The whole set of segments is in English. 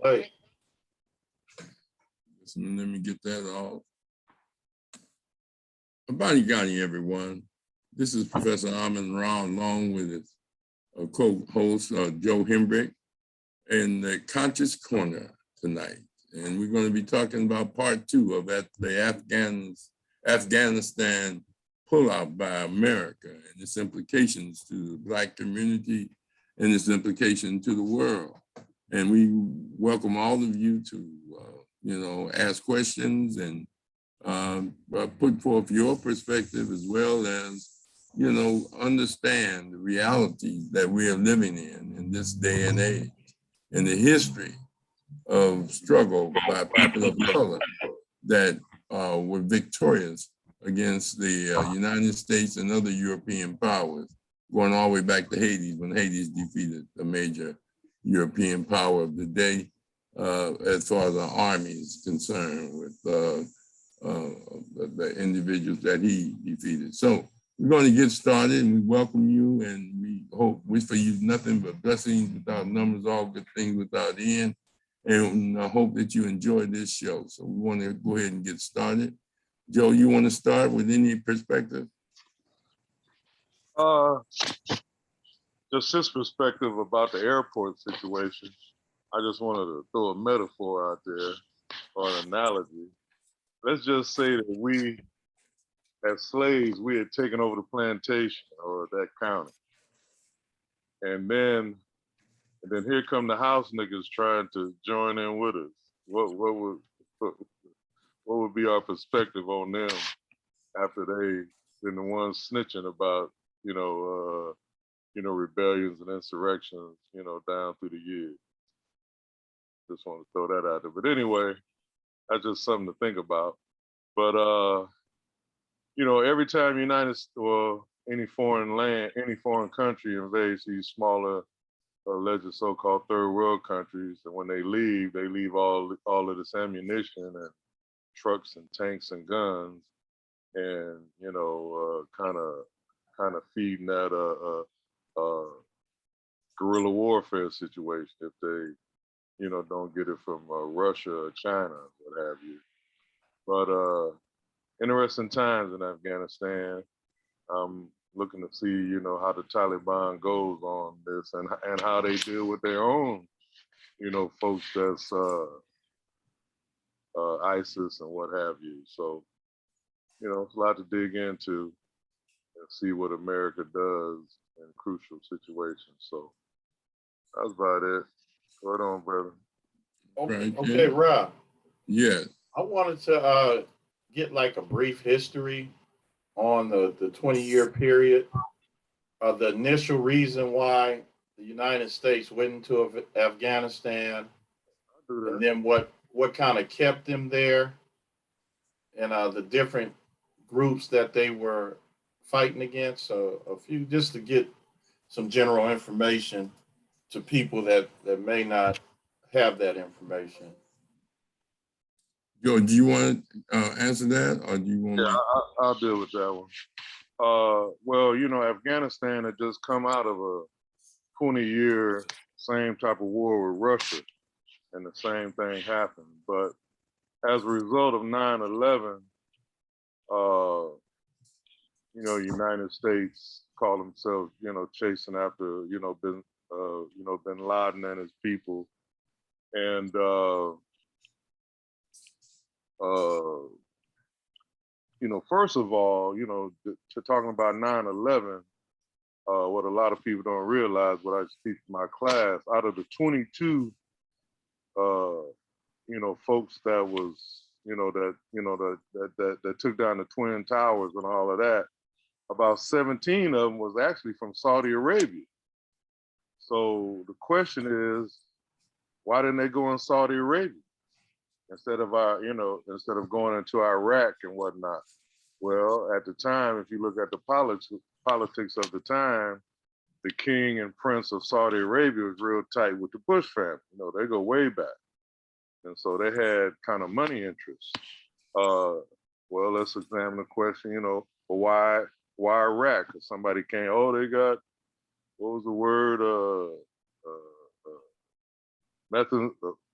Play. So let me get that off. Abani Ghani, everyone. This is Professor Amin Rao, along with his co-host, Joe Hembrick, in the Conscious Corner tonight. And we're going to be talking about part 2 of the Afghanistan pullout by America and its implications to the Black community and its implication to the world. And we welcome all of you to, ask questions and put forth your perspective, as well as, understand the realities that we are living in this day and age, and the history of struggle by people of color that were victorious against the United States and other European powers, going all the way back to Haiti, when Haiti defeated a major European power of the day, as far as our army is concerned, with the individuals that he defeated. So we're going to get started, and we welcome you, and we wish for you nothing but blessings without numbers, all good things without end, and I hope that you enjoy this show. So we want to go ahead and get started. Joe, you want to start with any perspective? Just his perspective about the airport situation. I just wanted to throw a metaphor out there, or an analogy. Let's just say that we, as slaves, we had taken over the plantation or that county. And then here come the house niggas trying to join in with us. What would be our perspective on them after they been the ones snitching about, rebellions and insurrections, down through the years. Just want to throw that out there. But anyway, that's just something to think about. But every time any foreign country invades these smaller, alleged so-called third world countries, and when they leave all of this ammunition and trucks and tanks and guns, and kind of feeding that guerrilla warfare situation if they don't get it from Russia or China, what have you. But interesting times in Afghanistan. I'm looking to see, how the Taliban goes on this, and how they deal with their own, folks that's ISIS and what have you. So, it's a lot to dig into and see what America does in crucial situations. So that's about it. Go on, brother. Okay, Rob. Yes. I wanted to get like a brief history on the 20-year period. The initial reason why the United States went into Afghanistan, and then what kind of kept them there, and the different groups that they were fighting against. So a few, just to get some general information to people that may not have that information. Joe, do you want to answer that, or do you want to? I'll deal with that one. Well, Afghanistan had just come out of a 20-year same type of war with Russia, and the same thing happened. But as a result of 9/11, United States called themselves, chasing after, bin Laden and his people, and first of all, to talking about 9/11, what a lot of people don't realize, what I teach in my class, out of the 22, folks that was, that took down the Twin Towers and all of that, about 17 of them was actually from Saudi Arabia. So the question is, why didn't they go in Saudi Arabia instead of going into Iraq and whatnot? Well, at the time, if you look at the politics of the time, the king and prince of Saudi Arabia was real tight with the Bush family. They go way back. And so they had kind of money interests. Well, let's examine the question, why Iraq? Because somebody came, they got, what was the word?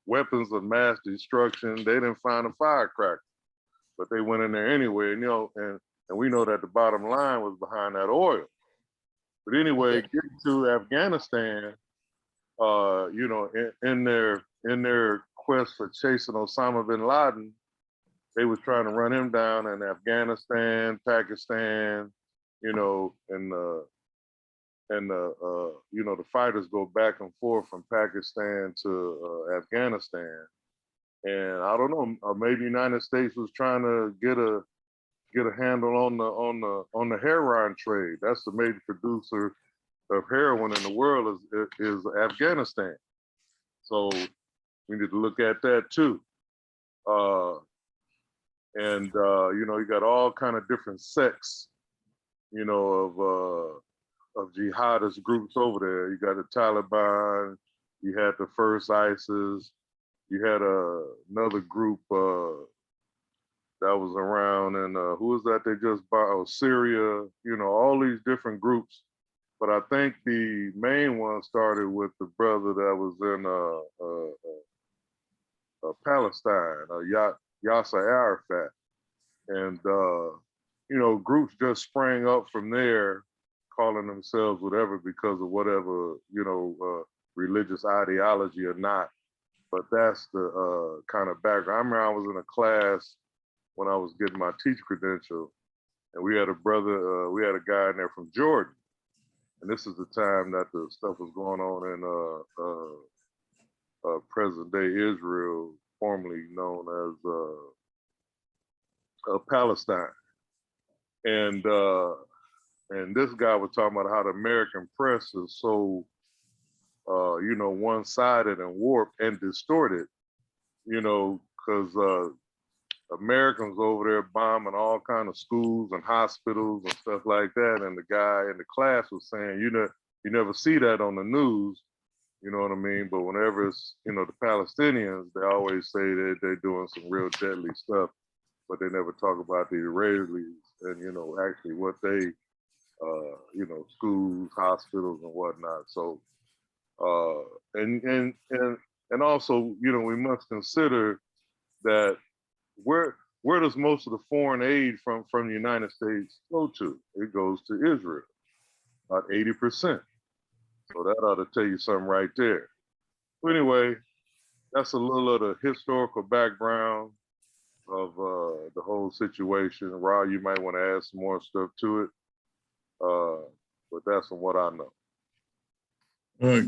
weapons of mass destruction. They didn't find a firecracker, but they went in there anyway. And, and we know that the bottom line was behind that oil. But anyway, getting to Afghanistan, in their quest for chasing Osama bin Laden, they was trying to run him down in Afghanistan, Pakistan, and the fighters go back and forth from Pakistan to Afghanistan. And I don't know, maybe the United States was trying to get a handle on the heroin trade. That's the major producer of heroin in the world is Afghanistan. So we need to look at that too. You got all kind of different sects, of jihadist groups over there. You got the Taliban, you had the first ISIS, you had another group that was around, and who was that they just bought? Oh, Syria, all these different groups. But I think the main one started with the brother that was in Palestine, Yasser Arafat. And, groups just sprang up from there, calling themselves whatever because of whatever, religious ideology or not. But that's the kind of background. I remember I was in a class when I was getting my teacher credential, and we had a guy in there from Jordan. And this is the time that the stuff was going on in present day Israel, formerly known as Palestine. And this guy was talking about how the American press is so, one-sided and warped and distorted, because Americans over there bombing all kind of schools and hospitals and stuff like that. And the guy in the class was saying, you never see that on the news, you know what I mean? But whenever it's, the Palestinians, they always say that they're doing some real deadly stuff, but they never talk about the Israelis and, actually what they, schools, hospitals and whatnot. So, and also, we must consider that where does most of the foreign aid from the United States go to? It goes to Israel, about 80%. So that ought to tell you something right there. But anyway, that's a little of the historical background of the whole situation. Ra, you might want to add some more stuff to it, but that's from what I know.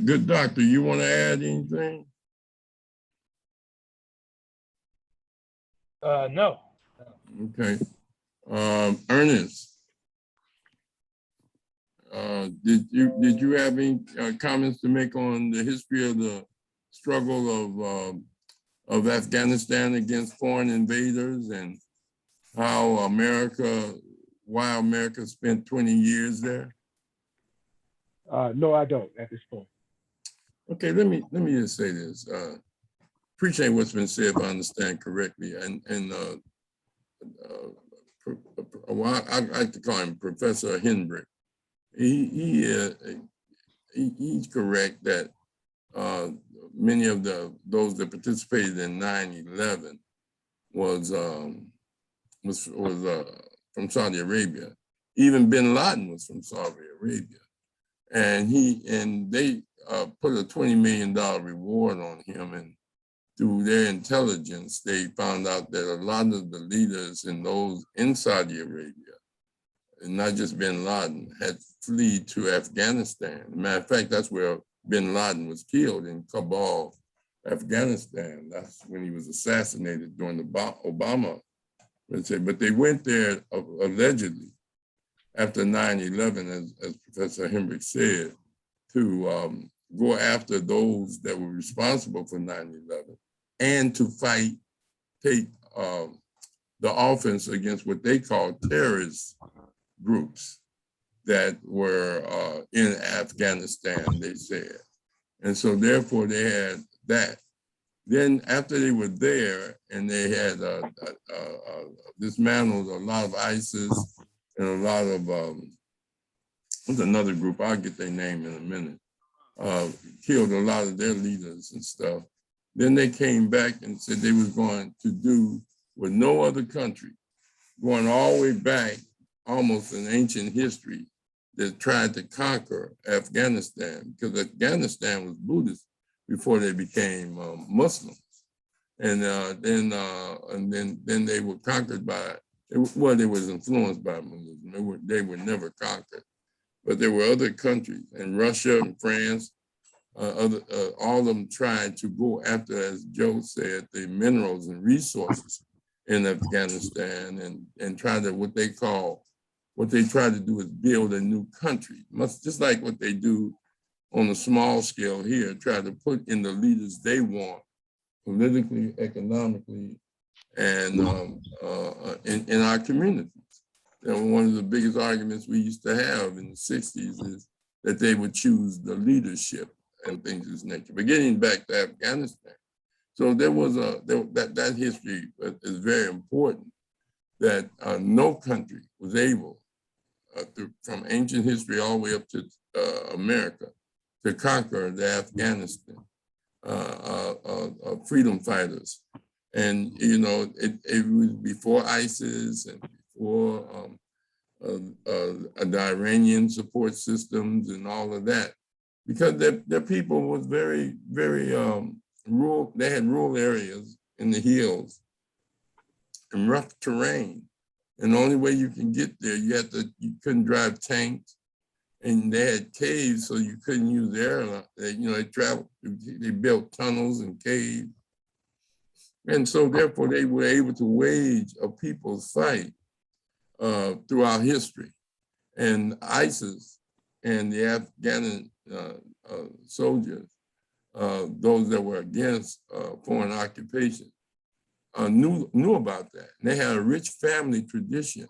Good doctor, you want to add anything? No. Okay. Ernest, did you have any comments to make on the history of the struggle of Afghanistan against foreign invaders and how why America spent 20 years there? No, I don't at this point. Okay, let me just say this. Appreciate what's been said, if I understand correctly, and I like to call him Professor Hendrick. He's correct that many of those that participated in 9/11 was from Saudi Arabia. Even bin Laden was from Saudi Arabia, and they put a $20 million reward on him, and through their intelligence, they found out that a lot of the leaders in Saudi Arabia, and not just bin Laden, had fled to Afghanistan. As a matter of fact, that's where bin Laden was killed, in Kabul, Afghanistan. That's when he was assassinated during the Obama. But they went there allegedly after 9/11, as Professor Hendrick said, to go after those that were responsible for 9/11 and to take the offense against what they call terrorist groups that were in Afghanistan, they said. And so therefore they had that. Then after they were there and they had dismantled a lot of ISIS and a lot of, what's another group, I'll get their name in a minute, killed a lot of their leaders and stuff. Then they came back and said they was going to do what no other country, going all the way back, almost in ancient history, that tried to conquer Afghanistan, because Afghanistan was Buddhist before they became Muslims. And then they were conquered by, well, they was influenced by Muslims. They were never conquered. But there were other countries, and Russia and France, all of them tried to go after, as Joe said, the minerals and resources in Afghanistan, and try to what they try to do is build a new country, just like what they do on a small scale here, try to put in the leaders they want, politically, economically, and in our communities. And one of the biggest arguments we used to have in the 60s is that they would choose the leadership and things of this nature. But getting back to Afghanistan, so there was that history is very important, that no country was able, from ancient history all the way up to America, to conquer the Afghanistan freedom fighters. And, you know, it was before ISIS and before the Iranian support systems and all of that, because their people was very, very rural. They had rural areas in the hills and rough terrain. And the only way you can get there, you couldn't drive tanks, and they had caves, so you couldn't use air. You know, they built tunnels and caves. And so therefore they were able to wage a people's fight throughout history. And ISIS and the Afghan soldiers, those that were against foreign occupation, knew about that. And they had a rich family tradition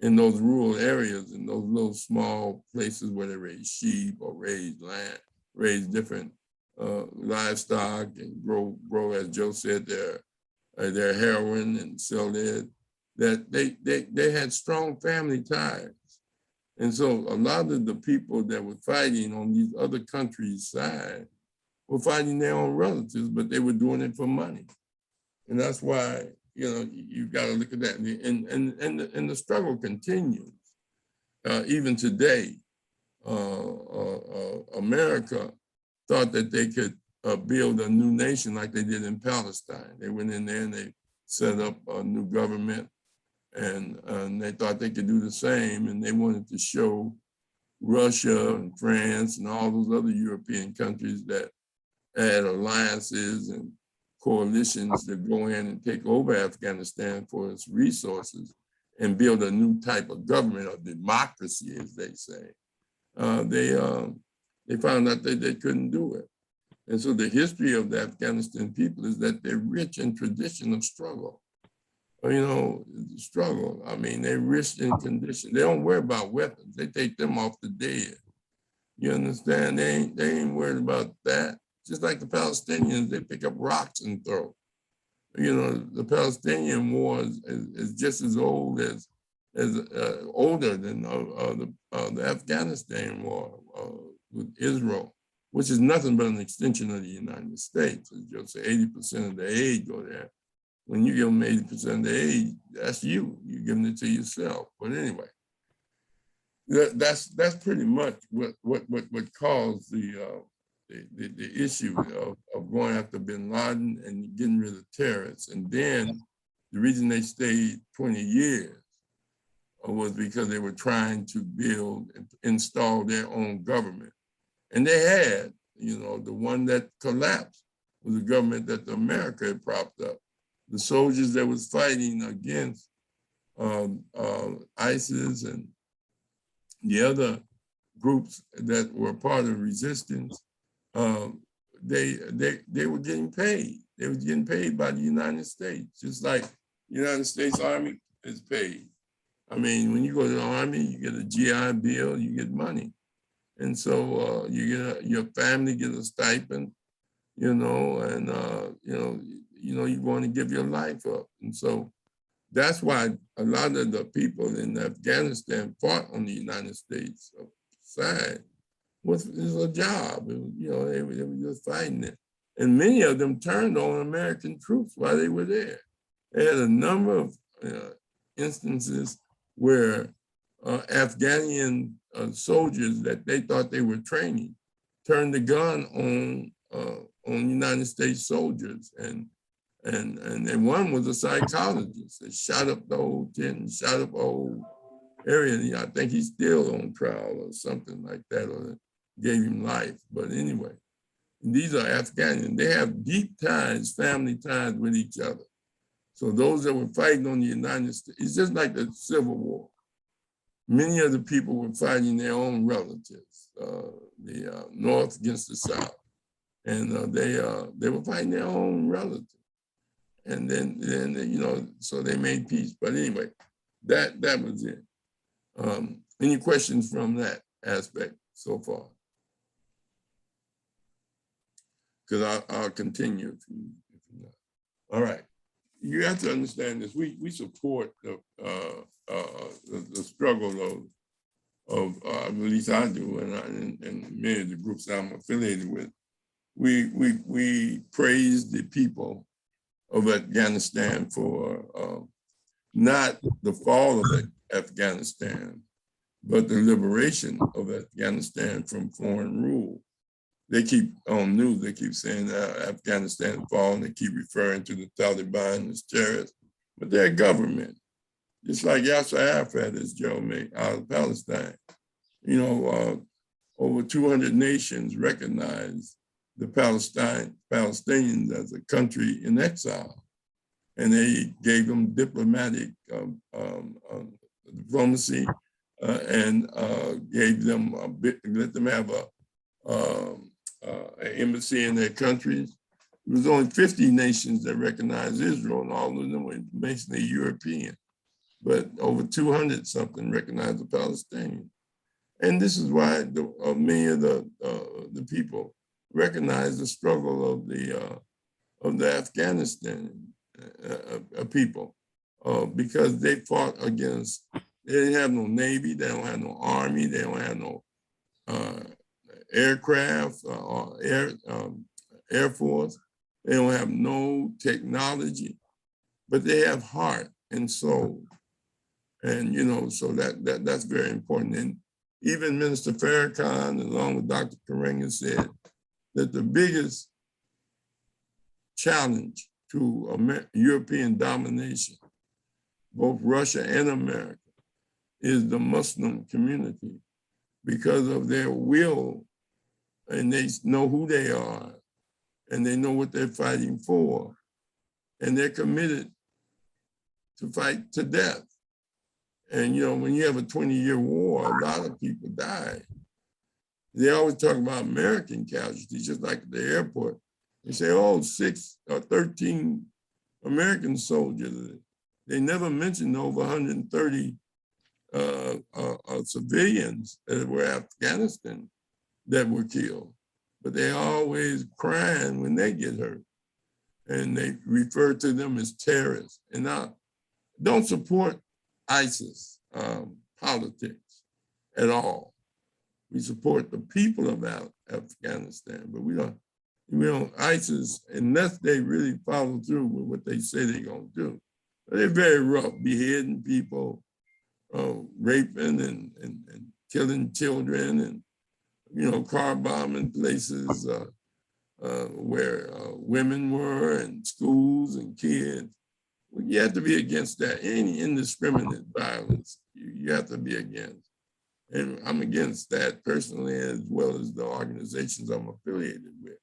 in those rural areas, in those little small places where they raise sheep or raise land, raise different livestock, and grow, as Joe said, their heroin and sell it. That they had strong family ties. And so a lot of the people that were fighting on these other countries' side were fighting their own relatives, but they were doing it for money. And that's why, you know, you've got to look at that. And the struggle continues. Even today, America thought that they could build a new nation like they did in Palestine. They went in there and they set up a new government, and they thought they could do the same, and they wanted to show Russia and France and all those other European countries that had alliances and coalitions to go in and take over Afghanistan for its resources and build a new type of government, or democracy, as they say. They found out that they couldn't do it. And so the history of the Afghanistan people is that they're rich in tradition of struggle. You know, struggle. I mean, they're rich in condition. They don't worry about weapons. They take them off the dead. You understand? They ain't worried about that. Just like the Palestinians, they pick up rocks and throw. You know, the Palestinian war is just as old as older than the Afghanistan war with Israel, which is nothing but an extension of the United States. As Joe said, 80% of the aid go there. When you give them 80% of the aid, that's you. You're giving it to yourself. But anyway, that's pretty much what caused the issue of going after bin Laden and getting rid of terrorists. And then the reason they stayed 20 years was because they were trying to build and install their own government. And they had, you know, the one that collapsed was the government that America had propped up. The soldiers that was fighting against ISIS and the other groups that were part of resistance, they were getting paid. They were getting paid by the United States, just like the United States Army is paid. I mean, when you go to the Army, you get a GI Bill, you get money. And so your family gets a stipend, you know, and you want to give your life up. And so that's why a lot of the people in Afghanistan fought on the United States side. It was a job. They were just fighting it. And many of them turned on American troops while they were there. They had a number of instances where Afghani soldiers that they thought they were training turned the gun on United States soldiers, and then one was a psychologist that shot up the whole tent and shot up a whole area. I think he's still on trial or something like that, or gave him life. But anyway, these are Afghans. They have deep ties, family ties with each other. So those that were fighting on the United States, it's just like the Civil War. Many of the people were fighting their own relatives, the North against the South. And they were fighting their own relatives. And then you know, so they made peace. But anyway, that was it. Any questions from that aspect so far? Because I'll continue if you not. All right. You have to understand this. We support the struggle of at least I do, and many of the groups I'm affiliated with. We praise the people of Afghanistan for not the fall of Afghanistan, but the liberation of Afghanistan from foreign rule. They keep on news, they keep saying Afghanistan fallen, they keep referring to the Taliban as terrorists, but they're a government. Just like Yasser Arafat is Joe made out of Palestine. You know, over 200 nations recognize the Palestinians as a country in exile. And they gave them diplomatic diplomacy and gave them let them have an embassy in their countries. It was only 50 nations that recognized Israel, and all of them were basically European. But over 200 something recognized the Palestinians. And this is why many of the people recognize the struggle of the Afghanistan people because they fought against, they didn't have no Navy, they don't have no Army, they don't have no aircraft or Air Force, they don't have no technology, but they have heart and soul. And, you know, so that's very important. And even Minister Farrakhan, along with Dr. Karenga, said that the biggest challenge to European domination, both Russia and America, is the Muslim community because of their will, and they know who they are, and they know what they're fighting for, and they're committed to fight to death. And, you know, when you have a 20-year war, a lot of people die. They always talk about American casualties, just like at the airport. They say, oh, 6 or 13 American soldiers. They never mentioned over 130 civilians that were Afghanistan that were killed. But they always crying when they get hurt. And they refer to them as terrorists. And I don't support ISIS politics at all. We support the people of Afghanistan, but we don't ISIS unless they really follow through with what they say they're gonna do. But they're very rough, beheading people, raping and killing children, and you know, car bombing places where women were, and schools and kids. You have to be against that. Any indiscriminate violence, you have to be against. And I'm against that personally, as well as the organizations I'm affiliated with.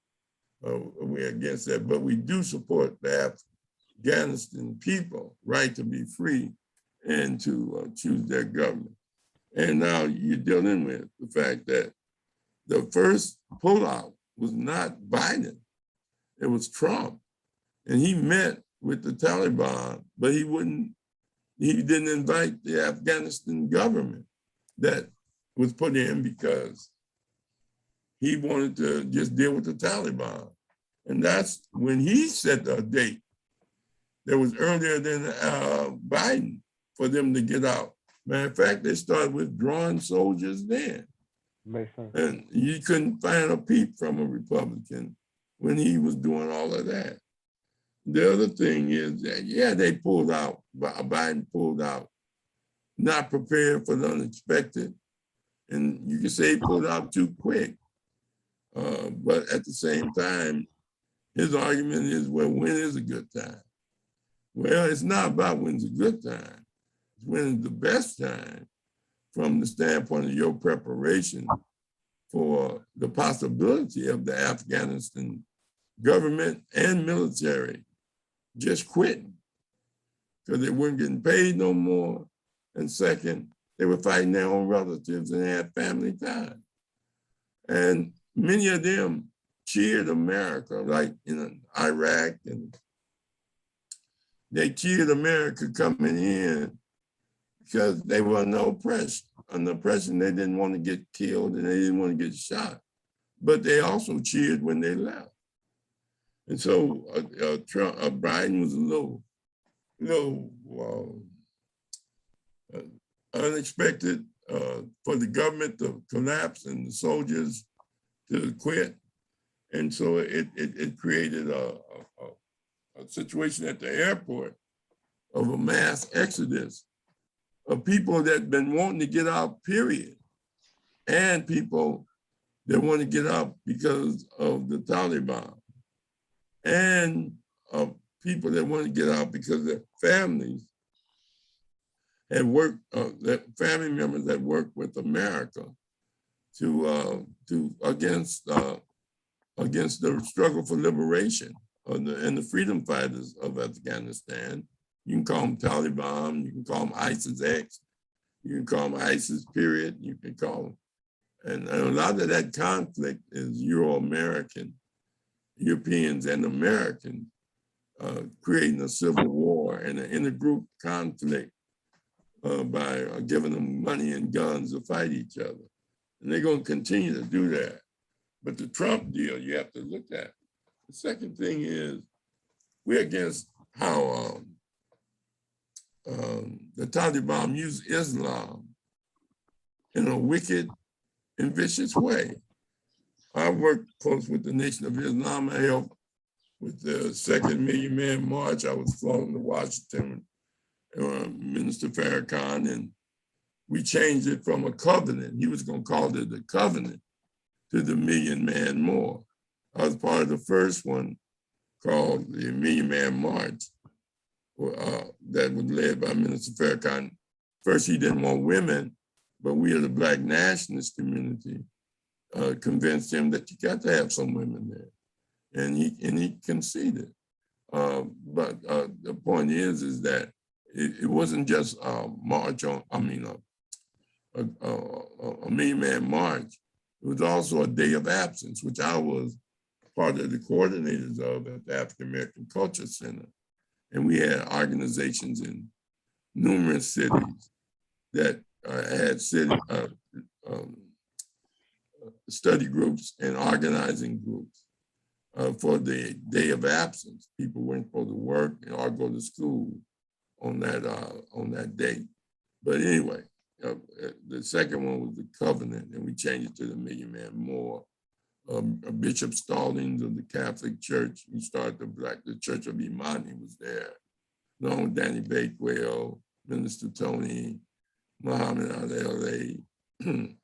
We're against that, but we do support the Afghanistan people right to be free and to choose their government. And now you're dealing with the fact that the first pullout was not Biden, it was Trump. And he met with the Taliban, but he didn't invite the Afghanistan government that was put in because he wanted to just deal with the Taliban. And that's when he set a date that was earlier than Biden for them to get out. Matter of fact, they started withdrawing soldiers then. Makes sense. And you couldn't find a peep from a Republican when he was doing all of that. The other thing is that, yeah, they pulled out, Biden pulled out, not prepared for the unexpected. And you can say he pulled out too quick. But at the same time, his argument is, well, when is a good time? Well, it's not about when's a good time. It's when is the best time from the standpoint of your preparation for the possibility of the Afghanistan government and military just quitting because they weren't getting paid no more. And second, they were fighting their own relatives and they had family time. And many of them cheered America, like in Iraq, and they cheered America coming in because they were under oppression. They didn't want to get killed and they didn't want to get shot, but they also cheered when they left. And so Biden was a little unexpected for the government to collapse and the soldiers to quit. And so it created a situation at the airport of a mass exodus of people that had been wanting to get out, period, and people that want to get out because of the Taliban, and people that want to get out because their families had worked, that family members that worked with America to against the struggle for liberation and the freedom fighters of Afghanistan. You can call them Taliban, you can call them ISIS-X, you can call them ISIS, period, you can call them. And a lot of that conflict is Euro-American, Europeans and Americans creating a civil war and an intergroup conflict by giving them money and guns to fight each other. And they're going to continue to do that. But the Trump deal, you have to look at. The second thing is, we're against how the Taliban use Islam in a wicked and vicious way. I worked close with the Nation of Islam. I helped with the second Million Man March. I was flown to Washington, Minister Farrakhan, and we changed it from a covenant. He was going to call it a covenant to the Million Man More. I was part of the first one called the Million Man March that was led by Minister Farrakhan. First, he didn't want women, but we as the Black nationalist community convinced him that you got to have some women there. And he conceded. But the point is that it wasn't just a march on, a Million Man March. It was also a day of absence, which I was part of the coordinators of at the African American Culture Center. And we had organizations in numerous cities that had study groups and organizing groups for the day of absence. People weren't supposed to work or go to school on that date. But anyway, the second one was the covenant, and we changed it to the Million Man More. Bishop Stallings of the Catholic Church, who started the Church of Imani, was there, along with Danny Bakewell, Minister Tony, Muhammad Ali, and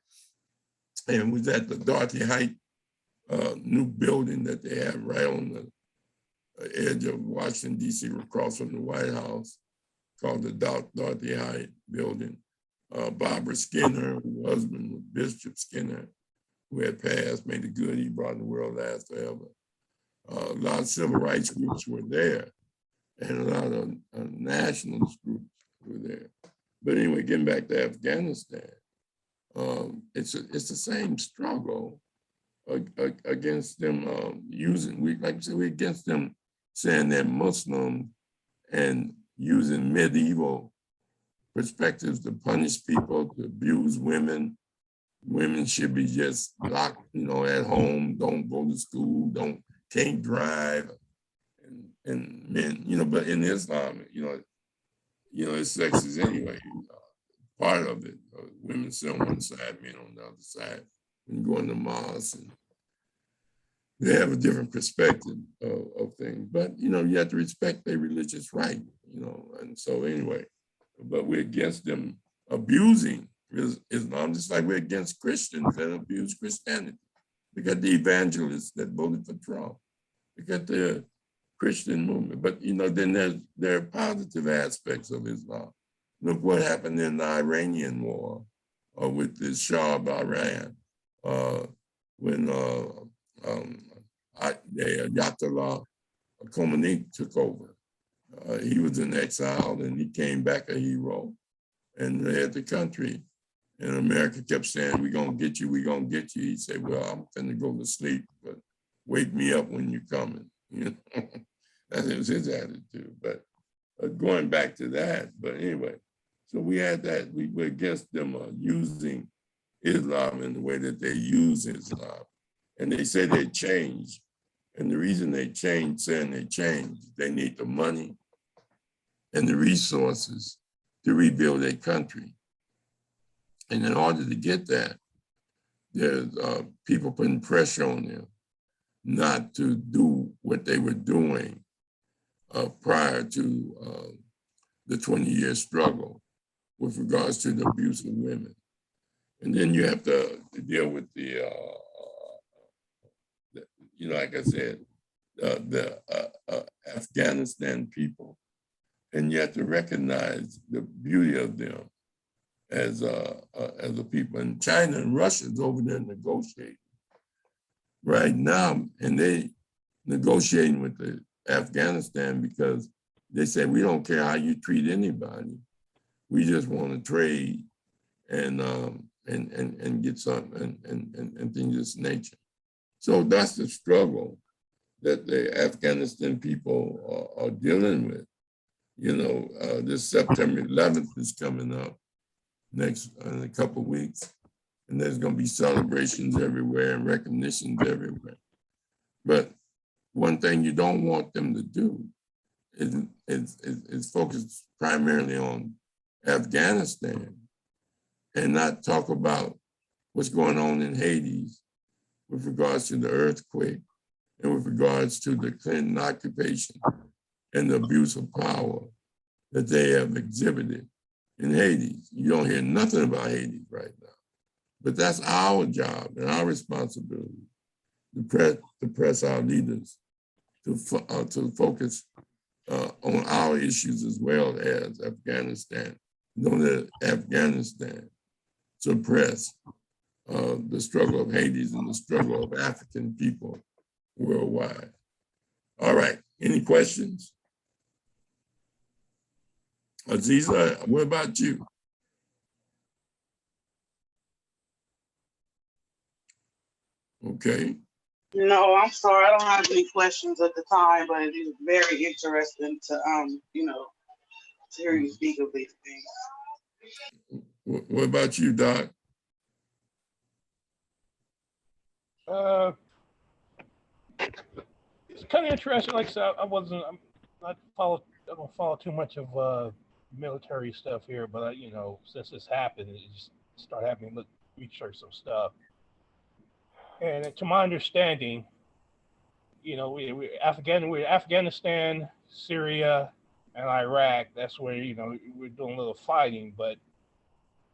was at the Dorothy Height new building that they have right on the edge of Washington, D.C., across from the White House, called the Dorothy Height building. Barbara Skinner, whose husband was Bishop Skinner, who had passed, made it good, he brought the world last forever. A lot of civil rights groups were there, and a lot of nationalist groups were there. But anyway, getting back to Afghanistan, it's the same struggle against them like I said, we're against them saying they're Muslim and using medieval perspectives to punish people, to abuse women. Women should be just locked, at home, don't go to school, can't drive. And men, but in Islam, it's sexist anyway. Part of it. Women sit on one side, men on the other side, and go in the mosque. And they have a different perspective of things. But, you know, you have to respect their religious right, you know, and so anyway, but we're against them abusing Islam, just like we're against Christians that abuse Christianity. We got the evangelists that voted for Trump. We got the Christian movement, but you know, then there are positive aspects of Islam. Look what happened in the Iranian war with the Shah of Iran when Ayatollah Khomeini took over. He was in exile and he came back a hero and led the country. And America kept saying, we're going to get you, we're going to get you. He said, well, I'm going to go to sleep, but wake me up when you're coming. You know? That was his attitude. But going back to that, but anyway, so we had that. We were against them using Islam in the way that they use Islam. And they say they changed. And the reason they changed, saying they changed, they need the money and the resources to rebuild their country. And in order to get that, there's people putting pressure on them not to do what they were doing prior to the 20-year struggle with regards to the abuse of women. And then you have to deal with the you know, like I said, the Afghanistan people. And you have to recognize the beauty of them as a people. And China and Russia is over there negotiating right now, and they negotiating with the Afghanistan because they say, we don't care how you treat anybody. We just want to trade and get something and things of this nature. So that's the struggle that the Afghanistan people are dealing with. You know, this September 11th is coming up next in a couple of weeks, and there's going to be celebrations everywhere and recognitions everywhere. But one thing you don't want them to do is focus primarily on Afghanistan and not talk about what's going on in Haiti with regards to the earthquake and with regards to the Clinton occupation and the abuse of power that they have exhibited in Haiti. You don't hear nothing about Haiti right now. But that's our job and our responsibility to press our leaders to focus on our issues as well as Afghanistan. Know that Afghanistan suppressed the struggle of Haiti and the struggle of African people worldwide. All right, any questions? Aziza, what about you? Okay. No, I'm sorry. I don't have any questions at the time, but it is very interesting to you know, to hear you speak of these things. What about you, Doc? It's kind of interesting. Like I said, I don't follow too much of military stuff here, but you know, since this happened, it just started having me research some stuff. And to my understanding, you know, we're Afghanistan, Syria, and Iraq. That's where, you know, we're doing a little fighting. But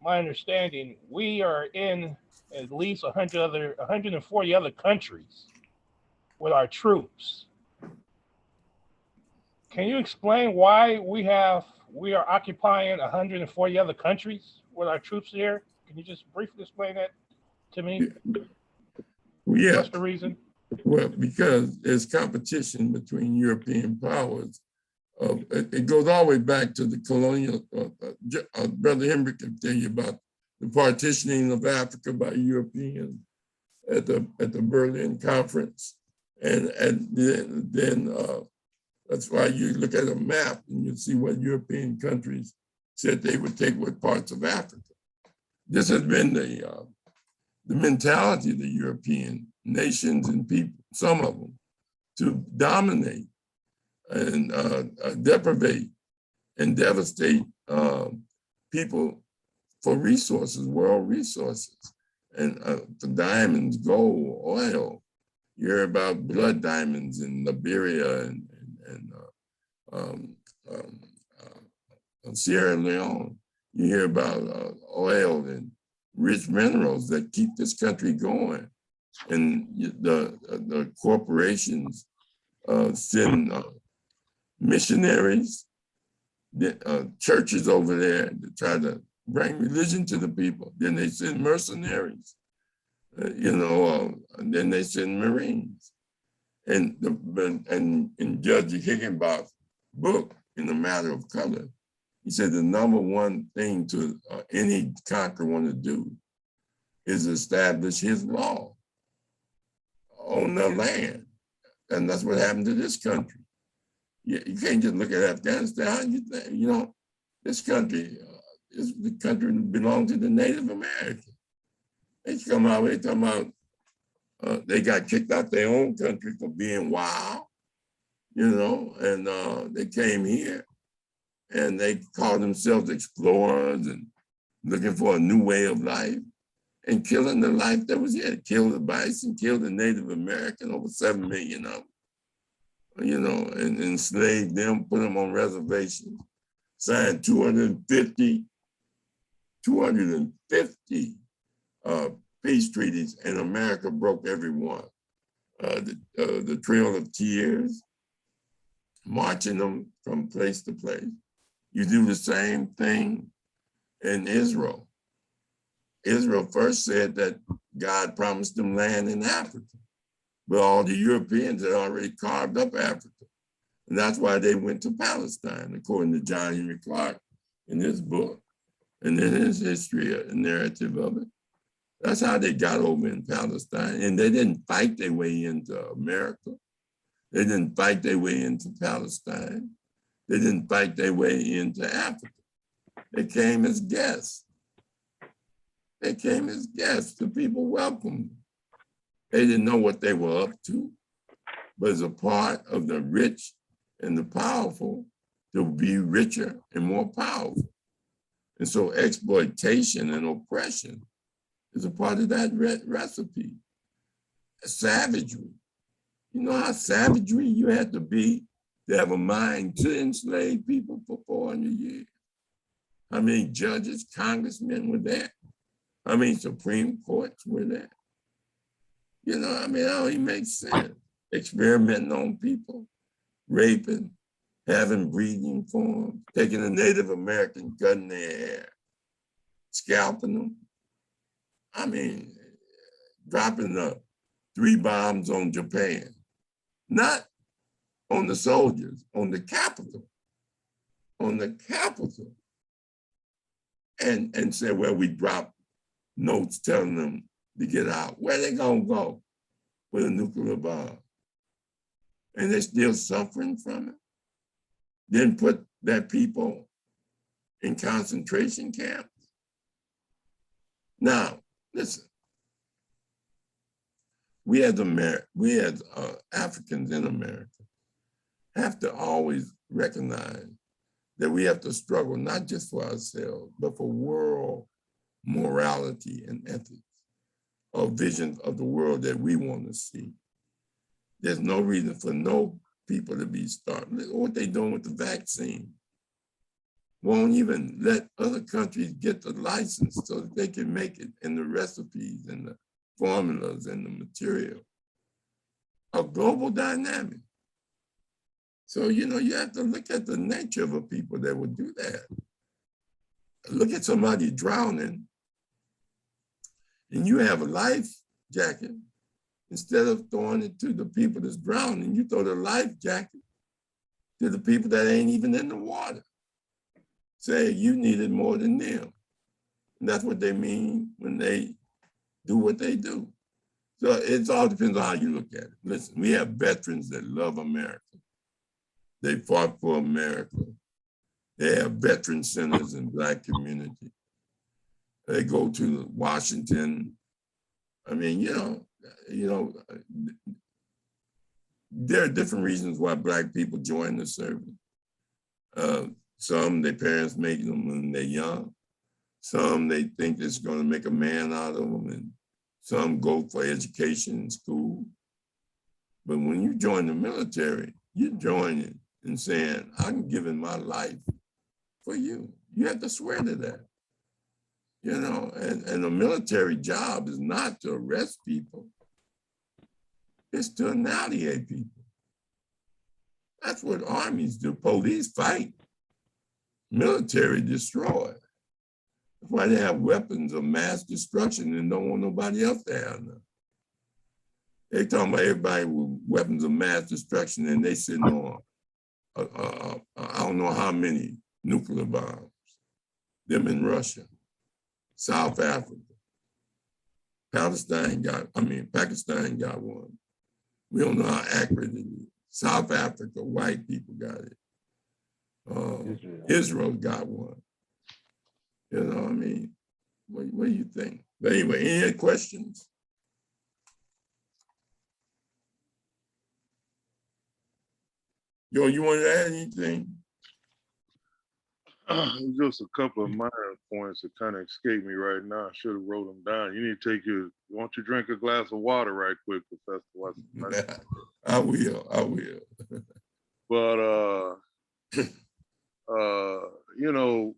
my understanding, we are in at least 140 other countries with our troops. Can you explain why we are occupying 140 other countries with our troops here? Can you just briefly explain that to me? Yeah. What's the reason? Well, because there's competition between European powers. It goes all the way back to the colonial, Brother Hembrick can tell you about the partitioning of Africa by Europeans at the Berlin Conference. And then that's why you look at a map and you see what European countries said they would take what parts of Africa. This has been the mentality of the European nations and people, some of them, to dominate and deprivate and devastate people for resources, world resources, and for diamonds, gold, oil. You hear about blood diamonds in Liberia and um, um, Sierra Leone. You hear about oil and rich minerals that keep this country going. And the corporations send missionaries, churches over there to try to bring religion to the people. Then they send mercenaries, and then they send Marines. And in Judge Higginbotham's book, In the Matter of Color, he said the number one thing to any conqueror want to do is establish his law on the land. And that's what happened to this country. You can't just look at Afghanistan. This country is the country that belongs to the Native Americans. They come out, they talking about they got kicked out their own country for being wild, and they came here and they called themselves explorers and looking for a new way of life and killing the life that was here. Killed the bison, killed the Native American, over 7 million of them, and enslaved them, put them on reservations, signed 250 peace treaties, and America broke every one. The Trail of Tears, marching them from place to place. You do the same thing in Israel. Israel first said that God promised them land in Africa, but all the Europeans had already carved up Africa. And that's why they went to Palestine, according to John Henry Clark in his book, and in his history, a narrative of it. That's how they got over in Palestine. And they didn't fight their way into America. They didn't fight their way into Palestine. They didn't fight their way into Africa. They came as guests. They came as guests. The people welcomed them. They didn't know what they were up to, but as a part of the rich and the powerful to be richer and more powerful. And so exploitation and oppression is a part of that recipe. Savagery. You know how savagery you had to be to have a mind to enslave people for 400 years? How many judges, congressmen were there? How many Supreme Courts were there? It don't even make sense. Experimenting on people, raping, having breeding forms, taking a Native American, cutting their hair, scalping them. Dropping the 3 bombs on Japan, not on the soldiers, on the capital, and said, well, we dropped notes telling them to get out. Where they gonna go with a nuclear bomb? And they're still suffering from it. Then put that people in concentration camps. Now, listen, we as Africans in America have to always recognize that we have to struggle not just for ourselves, but for world morality and ethics, or vision of the world that we want to see. There's no reason for no people to be starting. Look what they're doing with the vaccine. Won't even let other countries get the license so that they can make it, and the recipes and the formulas and the material. A global dynamic. So, you have to look at the nature of a people that would do that. Look at somebody drowning and you have a life jacket. Instead of throwing it to the people that's drowning, you throw the life jacket to the people that ain't even in the water. Say you need it more than them. And that's what they mean when they do what they do. So it all depends on how you look at it. Listen, we have veterans that love America. They fought for America. They have veteran centers in Black community. They go to Washington. There are different reasons why Black people join the service. Some, their parents make them when they're young. Some, they think it's going to make a man out of them. And some go for education in school. But when you join the military, you're joining and saying, I'm giving my life for you. You have to swear to that. You know, and a military job is not to arrest people. It's to annihilate people. That's what armies do. Police fight. Military destroy. That's why they have weapons of mass destruction and don't want nobody else to have them. They talking about everybody with weapons of mass destruction and they sitting on, I don't know how many nuclear bombs. Them in Russia, South Africa, Pakistan got one. We don't know how accurate it is. South Africa, white people got it. Israel got one. You know what I mean? What do you think? But anyway, any questions? Yo, you want to add anything? Just a couple of minor points that kind of escape me right now. I should have wrote them down. You need to why don't you drink a glass of water right quick, Professor Watson? I will. But, you know,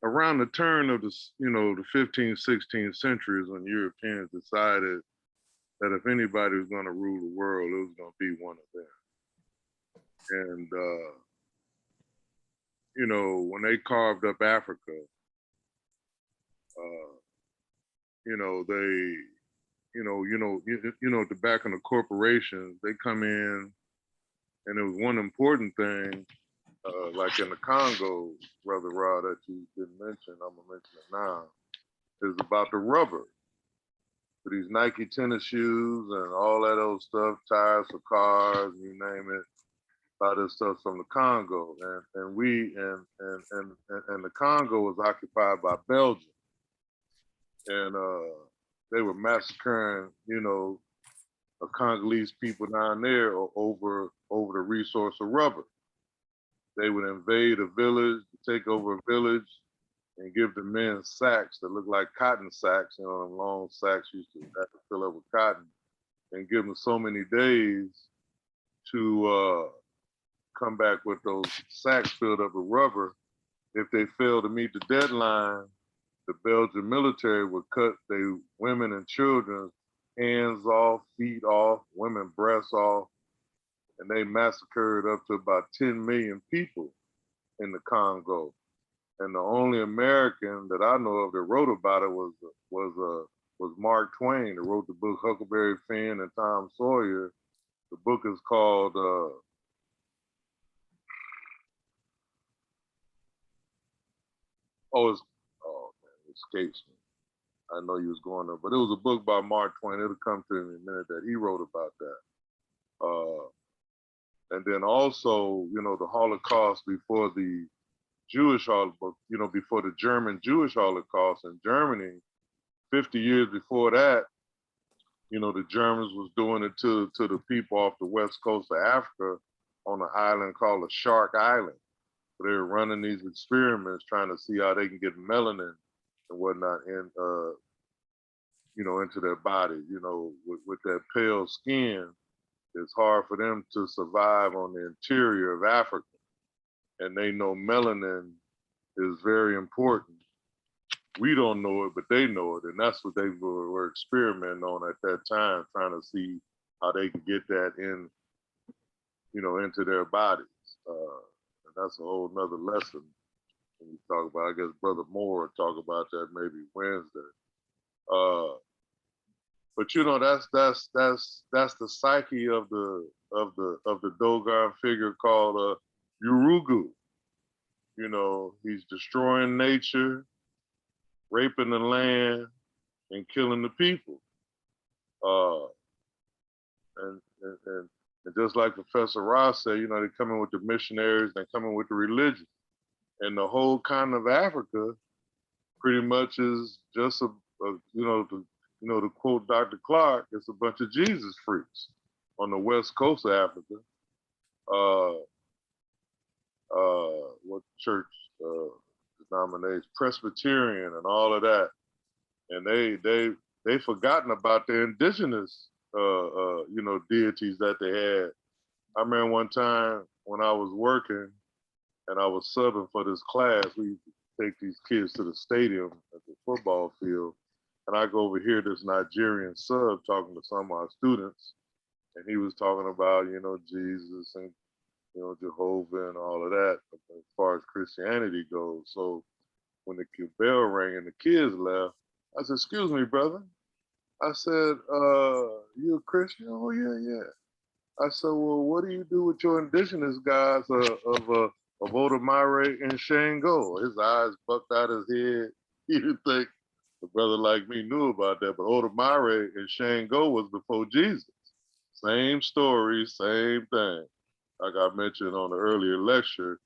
around the turn of the 15th, 16th centuries, when Europeans decided that if anybody was going to rule the world, it was going to be one of them. And, you know, when they carved up Africa, you know, back in the corporations, they come in, and it was one important thing, like in the Congo, Brother Rod, that you didn't mention, I'm gonna mention it now, is about the rubber. For these Nike tennis shoes and all that old stuff, tires for cars, you name it, a lot of this stuff from the Congo. And the Congo was occupied by Belgium. And they were massacring, you know, Congolese people down there over the resource of rubber. They would invade a village, take over a village, and give the men sacks that look like cotton sacks, you know, them long sacks used to have to fill up with cotton, and give them so many days to come back with those sacks filled up with rubber. If they failed to meet the deadline, the Belgian military would cut their women and children's hands off, feet off, women breasts off, and they massacred up to about 10 million people in the Congo. And the only American that I know of that wrote about it was Mark Twain, that wrote the book Huckleberry Finn and Tom Sawyer. The book is called it escapes me. I know you was going there, but it was a book by Mark Twain. It'll come to me in a minute that he wrote about that. And then also, you know, the Holocaust before the Jewish Holocaust, you know, before the German Jewish Holocaust in Germany, 50 years before that, you know, the Germans was doing it to the people off the west coast of Africa on an island called a Shark Island. So they were running these experiments trying to see how they can get melanin and whatnot in, you know, into their body. You know, with that pale skin, it's hard for them to survive on the interior of Africa. And they know melanin is very important. We don't know it, but they know it. And that's what they were experimenting on at that time, trying to see how they could get that in, you know, into their bodies. And that's a whole nother lesson when you talk about, I guess Brother Moore will talk about that maybe Wednesday. But you know, that's the psyche of the Dogon figure called Urugu. You know, he's destroying nature, raping the land, and killing the people. And just like Professor Ross said, you know, they come in with the missionaries, they come in with the religion. And the whole continent of Africa pretty much is just to quote Dr. Clark, it's a bunch of Jesus freaks on the west coast of Africa. What church denomination? Presbyterian and all of that. And they they've forgotten about the indigenous, you know, deities that they had. I remember one time when I was working and I was subbing for this class, we used to take these kids to the stadium at the football field. And I go over here, this Nigerian sub talking to some of our students. And he was talking about, you know, Jesus and, you know, Jehovah and all of that as far as Christianity goes. So when the bell rang and the kids left, I said, "Excuse me, brother." I said, "You a Christian?" "Oh, yeah, yeah." I said, "Well, what do you do with your indigenous guys of Odomire and Shango?" His eyes bucked out his head. He didn't think a brother like me knew about that, but Odomire and Shango was before Jesus. Same story, same thing. Like I mentioned on the earlier lecture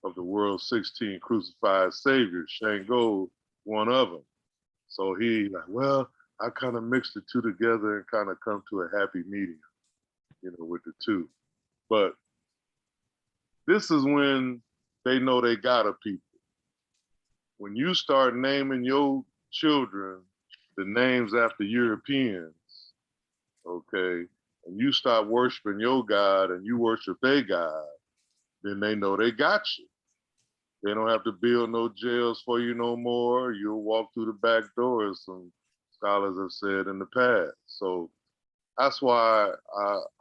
of the world's 16 crucified saviors, Shango, one of them. So he like, well, I kind of mixed the two together and kind of come to a happy medium, you know, with the two. But this is when they know they got a people. When you start naming your children the names after Europeans, okay, and you start worshiping your God and you worship their God, then they know they got you. They don't have to build no jails for you no more. You'll walk through the back door, as some scholars have said in the past. So that's why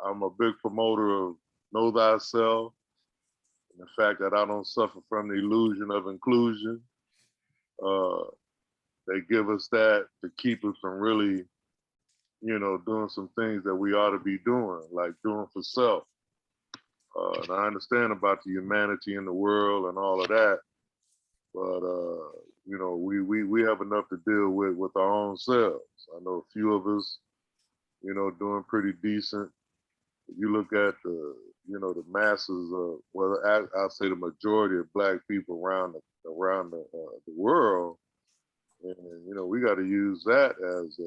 I'm a big promoter of know thyself, and the fact that I don't suffer from the illusion of inclusion. They give us that to keep us from really, you know, doing some things that we ought to be doing, like doing for self. And I understand about the humanity in the world and all of that, but you know, we have enough to deal with our own selves. I know a few of us, you know, doing pretty decent. If you look at the, you know, the masses of, well, I'll say the majority of Black people around the world, and you know, we got to use that as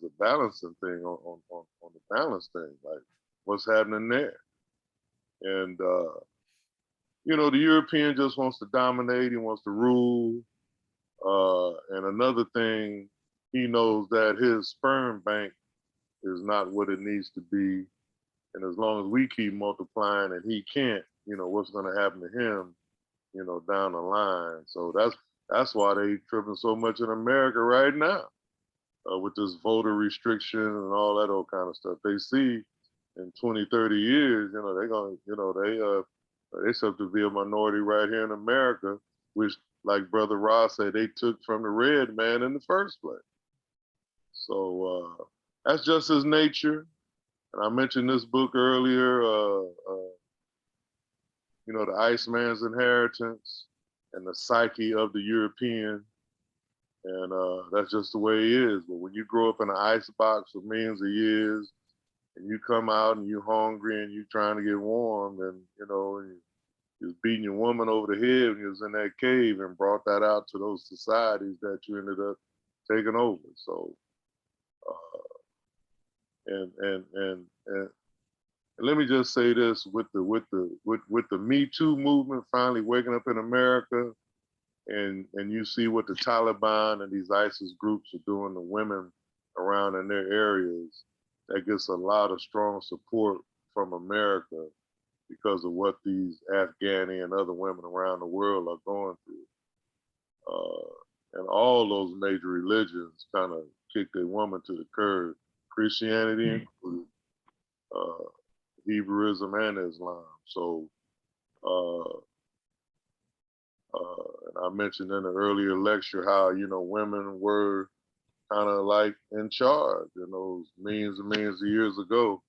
a balancing thing on the balance thing, like what's happening there. And you know, the European just wants to dominate, he wants to rule. And another thing, he knows that his sperm bank is not what it needs to be. And as long as we keep multiplying and he can't, you know, what's going to happen to him, you know, down the line. So that's why they tripping so much in America right now with this voter restriction and all that old kind of stuff. They see in 20, 30 years, you know, they're going to, you know, they have to be a minority right here in America, which, like Brother Ross said, they took from the red man in the first place. So that's just his nature. And I mentioned this book earlier, you know, The Iceman's Inheritance and the Psyche of the European. And that's just the way he is. But when you grow up in an ice box for millions of years, and you come out and you're hungry and you're trying to get warm, and you know, you was beating your woman over the head when you was in that cave, and brought that out to those societies that you ended up taking over. So, and let me just say this: with the Me Too movement finally waking up in America, and you see what the Taliban and these ISIS groups are doing to women around in their areas, that gets a lot of strong support from America because of what these Afghani and other women around the world are going through. And all those major religions kind of kick their woman to the curb, Christianity included, Hebrewism and Islam. So, and I mentioned in the earlier lecture how, you know, women were kind of like in charge in those millions and millions of years ago.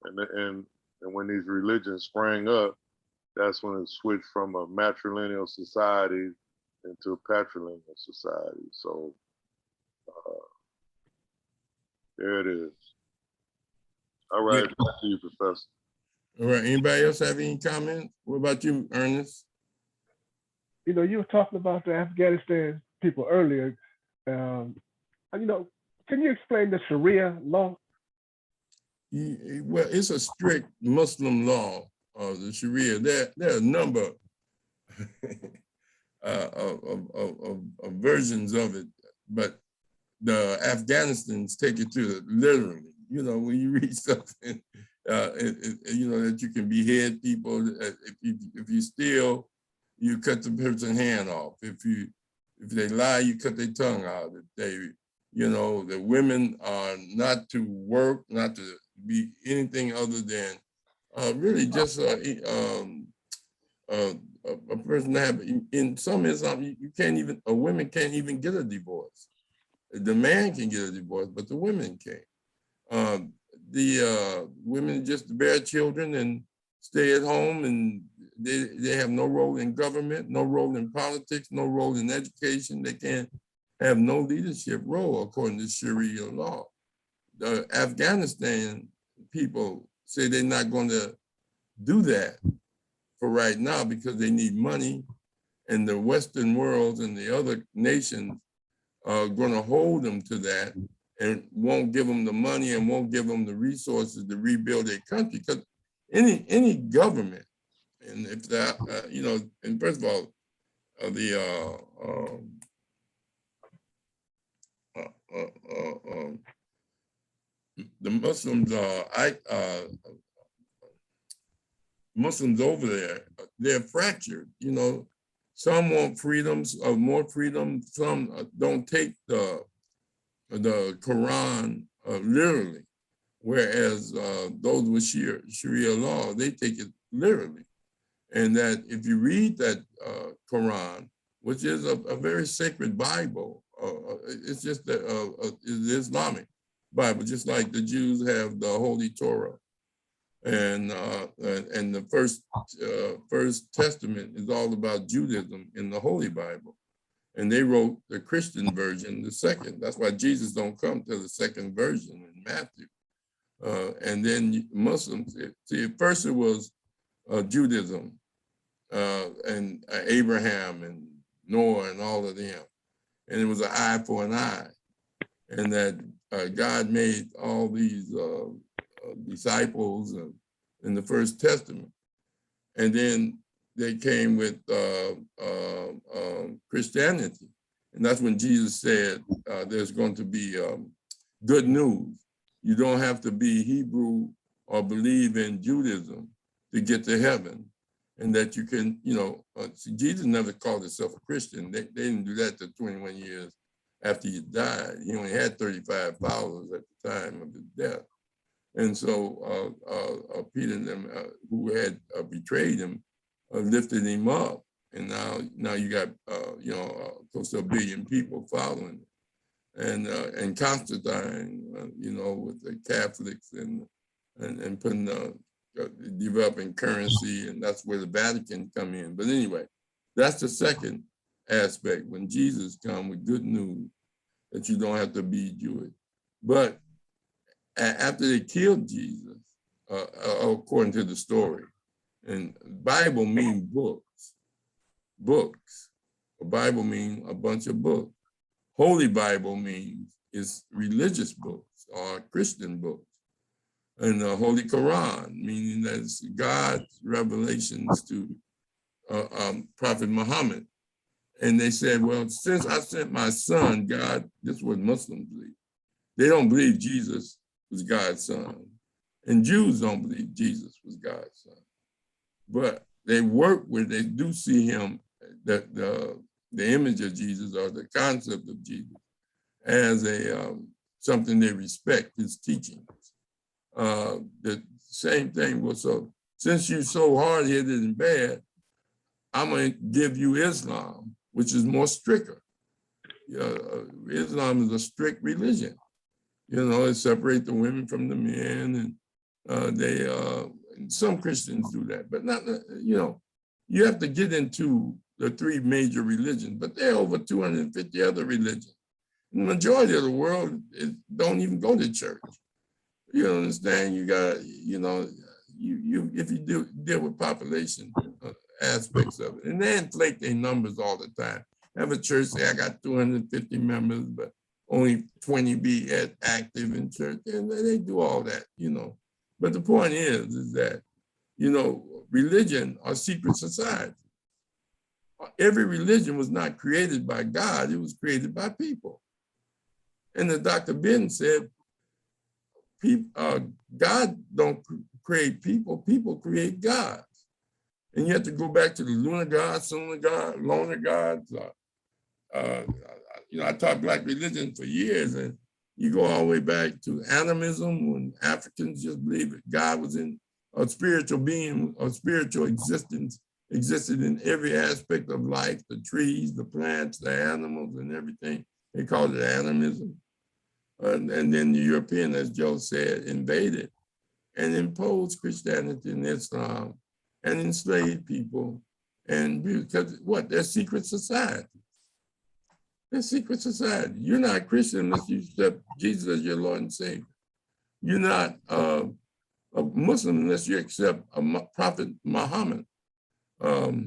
And when these religions sprang up, that's when it switched from a matrilineal society into a patrilineal society. So there it is. All right, back to you, Professor. All right, anybody else have any comments? What about you, Ernest? You know, you were talking about the Afghanistan people earlier. You know, can you explain the Sharia law? Well, it's a strict Muslim law, the Sharia. There are a number of versions of it, but the Afghanistans take it to literally. You know, when you read something, you know, that you can behead people. If you steal, you cut the person's hand off. If they lie, you cut their tongue out. If they, you know, the women are not to work, not to be anything other than really just a person to have. In some Islam, you can't even, a woman can't even get a divorce. The man can get a divorce, but the women can't. The women just bear children and stay at home, and they have no role in government, no role in politics, no role in education. They can't have no leadership role according to Sharia law. The Afghanistan people say they're not going to do that for right now because they need money, and the Western world and the other nations are going to hold them to that and won't give them the money and won't give them the resources to rebuild their country. Because any government, and if that, you know, and first of all, the Muslims, Muslims over there, they're fractured. You know, some want freedoms, more freedom. Some don't take the Quran literally, whereas those with Sharia law, they take it literally. And that if you read that Quran, which is a very sacred Bible, it's just the Islamic Bible, just like the Jews have the Holy Torah. And the first Testament is all about Judaism in the Holy Bible. And they wrote the Christian version, the second. That's why Jesus don't come to the second version in Matthew. And then Muslims, see, at first it was Judaism and Abraham and Noah and all of them. And it was an eye for an eye. And that God made all these disciples in the First Testament. And then they came with Christianity. And that's when Jesus said, there's going to be good news. You don't have to be Hebrew or believe in Judaism to get to heaven. And that you can, you know, see, Jesus never called himself a Christian. They didn't do that till 21 years after he died. He only had 35 followers at the time of his death. And so Peter and them who had betrayed him lifted him up. And now you got, you know, close to 1 billion people following it. And Constantine, you know, with the Catholics and putting, developing currency, and that's where the Vatican come in. But anyway, that's the second aspect, when Jesus come with good news that you don't have to be Jewish. But after they killed Jesus, according to the story, and Bible means books. A Bible means a bunch of books. Holy Bible means it's religious books or Christian books. And the Holy Quran, meaning that's God's revelations to Prophet Muhammad. And they said, well, since I sent my son, God, this is what Muslims believe. They don't believe Jesus was God's son. And Jews don't believe Jesus was God's son. But they work with, they do see him, the image of Jesus or the concept of Jesus as a something they respect, his teachings. The same thing was, so since you're so hard-headed and bad, I'm going to give you Islam, which is more stricter. Islam is a strict religion. You know, it separates the women from the men, and some Christians do that, but not, you know, you have to get into the 3 major religions, but there are over 250 other religions. The majority of the world don't even go to church. You understand? You got, you know, you if you deal with population aspects of it, and they inflate their numbers all the time. Have a church say I got 250 members, but only 20 be active in church, and they do all that, you know. But the point is that, you know, religion are secret society. Every religion was not created by God; it was created by people. And as Dr. Ben said, God don't create people, people create gods. And you have to go back to the lunar gods, solar gods, loner gods. I taught Black religion for years, and you go all the way back to animism when Africans just believed that God was in a spiritual being, a spiritual existence, existed in every aspect of life, the trees, the plants, the animals, and everything. They called it animism. And then the European, as Joe said, invaded and imposed Christianity and Islam and enslaved people. And because what? They're secret society. They're secret society. You're not Christian unless you accept Jesus as your Lord and Savior. You're not a Muslim unless you accept Prophet Muhammad as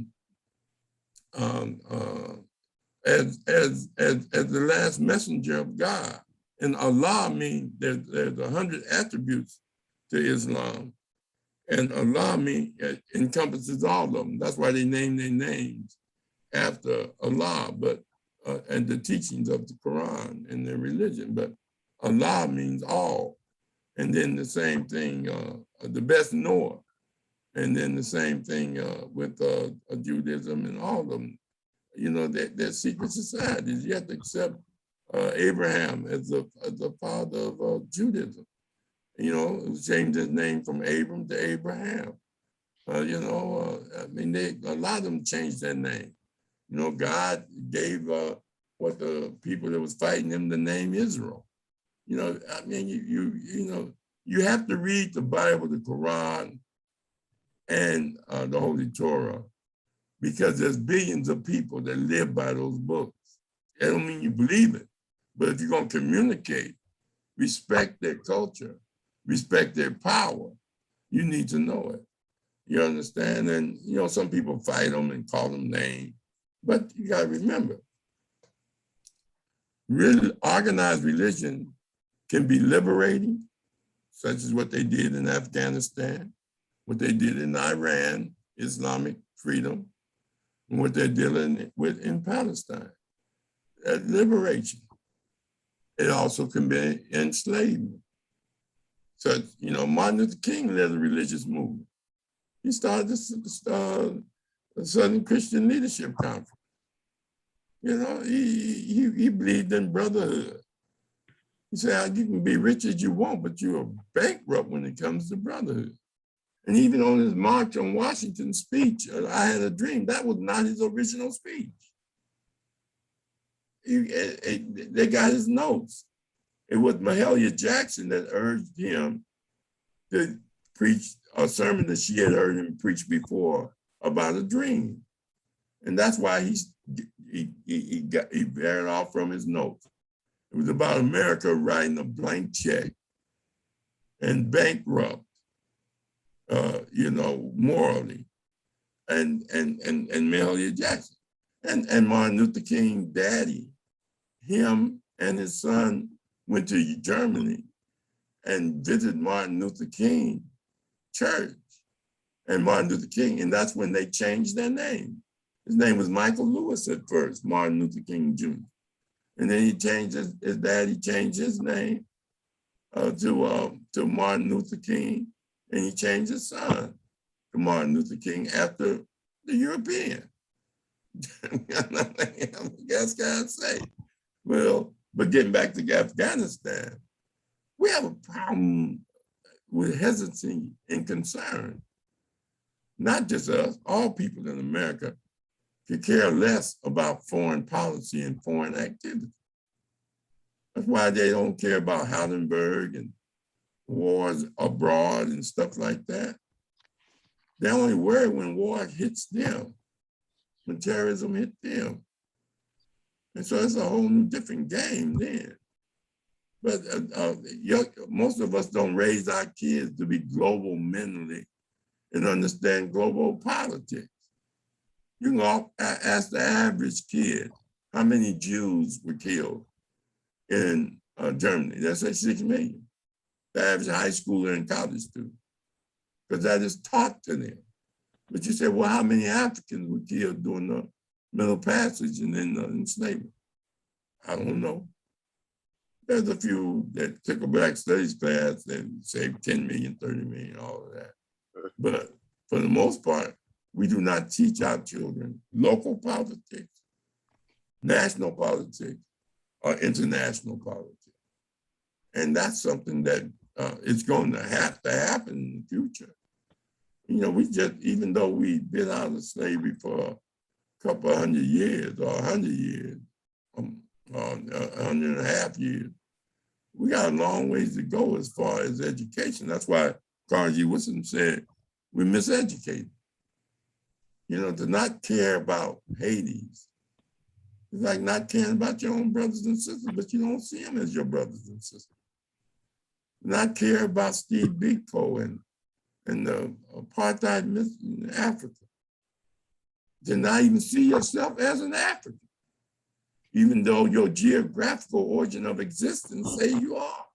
the last messenger of God. And Allah means there's 100 attributes to Islam. And Allah encompasses all of them. That's why they name their names after Allah, but and the teachings of the Quran and their religion. But Allah means all. And then the same thing, the best knower. And then the same thing with Judaism and all of them. You know, they're secret societies. You have to accept Abraham as the father of Judaism. You know, changed his name from Abram to Abraham. I mean, a lot of them changed their name. You know, God gave what the people that was fighting him the name Israel. You know, I mean, you have to read the Bible, the Quran, and the Holy Torah, because there's billions of people that live by those books. That don't mean you believe it, but if you're gonna communicate, respect their culture, respect their power, you need to know it. You understand? And some people fight them and call them names, but you gotta remember, really organized religion can be liberating, such as what they did in Afghanistan, what they did in Iran, Islamic freedom, and what they're dealing with in Palestine. That liberation. It also can be enslavement. So, Martin Luther King led a religious movement. He started the Southern Christian Leadership Conference. He believed in brotherhood. He said, you can be rich as you want, but you're bankrupt when it comes to brotherhood. And even on his March on Washington speech, I Had a Dream, that was not his original speech. They got his notes. It was Mahalia Jackson that urged him to preach a sermon that she had heard him preach before about a dream. And that's why he bared off from his notes. It was about America writing a blank check and bankrupt, morally, and Mahalia Jackson. And Martin Luther King, daddy, him and his son went to Germany and visited Martin Luther King church and Martin Luther King, and that's when they changed their name. His name was Michael Lewis at first, Martin Luther King Jr. And then he changed his daddy changed his name to Martin Luther King, and he changed his son to Martin Luther King after the European. That's what I say. Well, but getting back to Afghanistan, we have a problem with hesitancy and concern. Not just us, all people in America could care less about foreign policy and foreign activity. That's why they don't care about Hardenberg and wars abroad and stuff like that. They only worry when war hits them, when terrorism hit them. And so it's a whole new different game then. But most of us don't raise our kids to be global mentally and understand global politics. You can ask the average kid how many Jews were killed in Germany. That's like 6 million. The average high schooler and college student, because that is taught to them. But you say, well, how many Africans were killed during the Middle Passage and then enslavement? I don't know. There's a few that took a Black Studies class and saved 10 million, 30 million, all of that. But for the most part, we do not teach our children local politics, national politics, or international politics. And that's something that is going to have to happen in the future. You know, we just, even though we've been out of slavery for a couple of 100 years or 100 years, 100.5 years, we got a long ways to go as far as education. That's why Carl G. Woodson said we're miseducated. You know, to not care about Hades, it's like not caring about your own brothers and sisters, but you don't see them as your brothers and sisters. Not care about Steve Biko and the apartheid in Africa. To not even see yourself as an African, even though your geographical origin of existence say you are.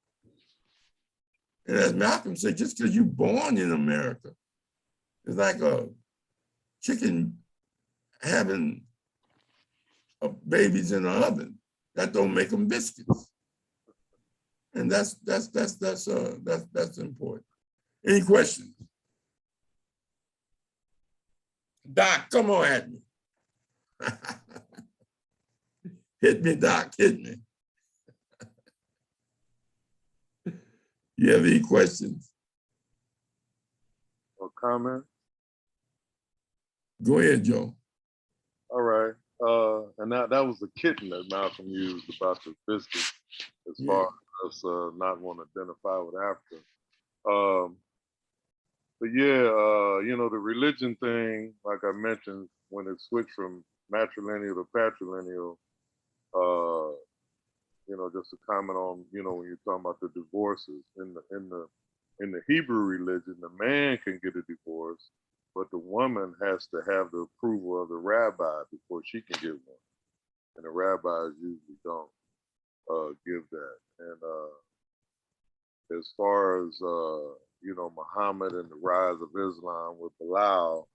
And as Malcolm said, just because you're born in America, it's like a chicken having babies in an oven. That don't make them biscuits. And that's important. Any questions? Doc, come on at me. Hit me, Doc, hit me. You have any questions? Or comment? Go ahead, Joe. All right. And that was the kitten that Malcolm used about the biscuit, as far as not want to identify with Africa. But yeah, you know, the religion thing, like I mentioned, when it switched from matrilineal to patrilineal, you know, just to comment on, you know, when you're talking about the divorces in the Hebrew religion, the man can get a divorce, but the woman has to have the approval of the rabbi before she can get one. And the rabbis usually don't give that. And as far as, you know, Muhammad and the rise of Islam with Bilal,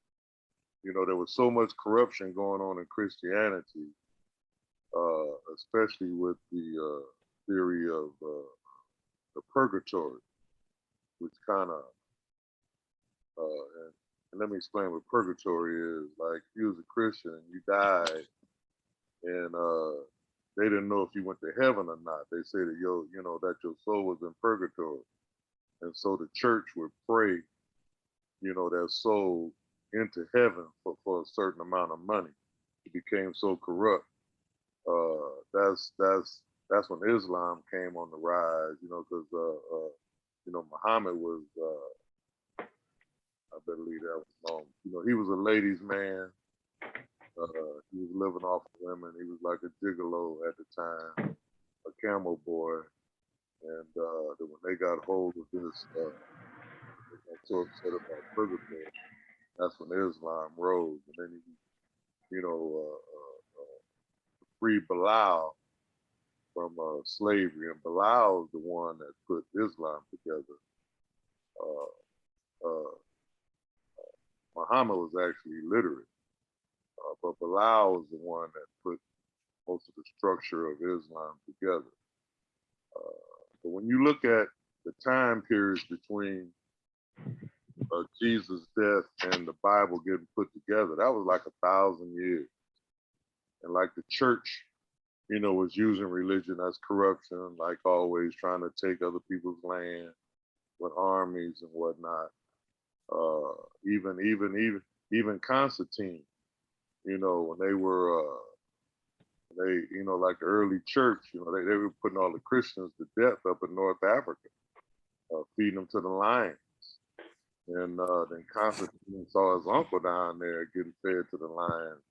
you know, there was so much corruption going on in Christianity, especially with the theory of the purgatory, which kind of, and let me explain what purgatory is. Like, you was a Christian and you died, and they didn't know if you went to heaven or not. They say that you know, that your soul was in purgatory. And so the church would pray, you know, that soul into heaven for a certain amount of money. It became so corrupt. That's when Islam came on the rise, you know, because you know, Muhammad was I better leave that alone. You know, he was a ladies' man. He was living off of women. He was like a gigolo at the time, a camel boy. And when they got hold of this, they got so upset about purgatory. That's when Islam rose. And then he, you know, freed Bilal from slavery. And Bilal is the one that put Islam together. Muhammad was actually illiterate, but Bilal was the one that put most of the structure of Islam together. But when you look at the time periods between Jesus' death and the Bible getting put together, that was like 1,000 years. And like the church, you know, was using religion as corruption, like always trying to take other people's land with armies and whatnot. Even Constantine, you know, when they were, you know, like the early church, you know, they were putting all the Christians to death up in North Africa, feeding them to the lions. And then Constantine saw his uncle down there getting fed to the lions.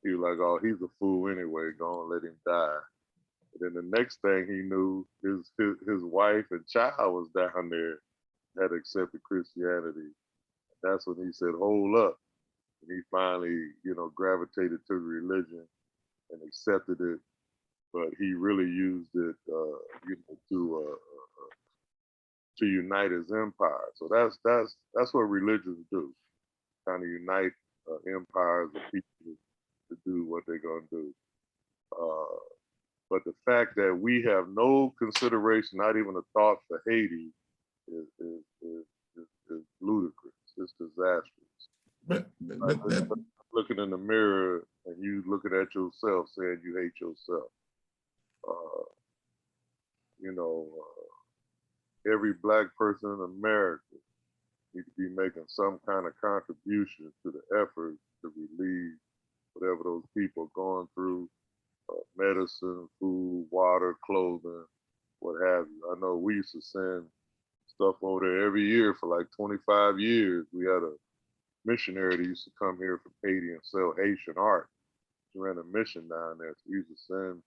He was like, oh, he's a fool anyway, go on, let him die. And then the next thing he knew, his wife and child was down there, had accepted Christianity. That's when he said, hold up. And he finally, you know, gravitated to religion and accepted it. But he really used it, you know, to unite his empire. So that's what religions do, kind of unite empires of people to do what they're gonna do. But the fact that we have no consideration, not even a thought for Haiti, is ludicrous. It's disastrous. But that, Looking in the mirror and you looking at yourself, saying you hate yourself. You know, every Black person in America need to be making some kind of contribution to the effort to relieve whatever those people are going through, medicine, food, water, clothing, what have you. I know we used to send stuff over there every year for like 25 years. We had a missionary that used to come here from Haiti and sell Haitian art. She ran a mission down there. So we used to send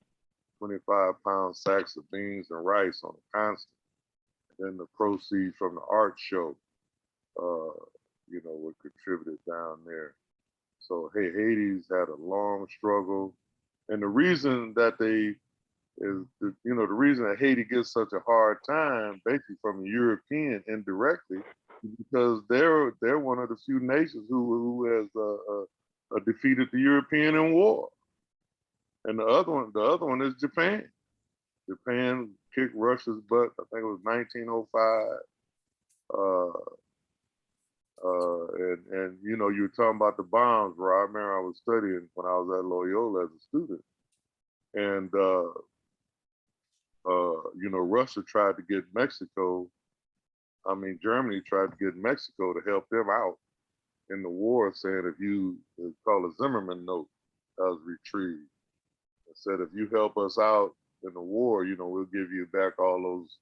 25-pound sacks of beans and rice on a constant. And then the proceeds from the art show, you know, were contributed down there. So hey, Haiti's had a long struggle. And the reason that the reason that Haiti gets such a hard time, basically from the European indirectly, because they're one of the few nations who has defeated the European in war. And the other one is Japan. Japan kicked Russia's butt. I think it was 1905. And you know, you were talking about the bombs, right? I remember I was studying when I was at Loyola as a student, and you know, Russia tried to get Mexico. I mean, Germany tried to get Mexico to help them out in the war, saying it's called a Zimmerman note that was retrieved. It said, if you help us out in the war, you know, we'll give you back all those,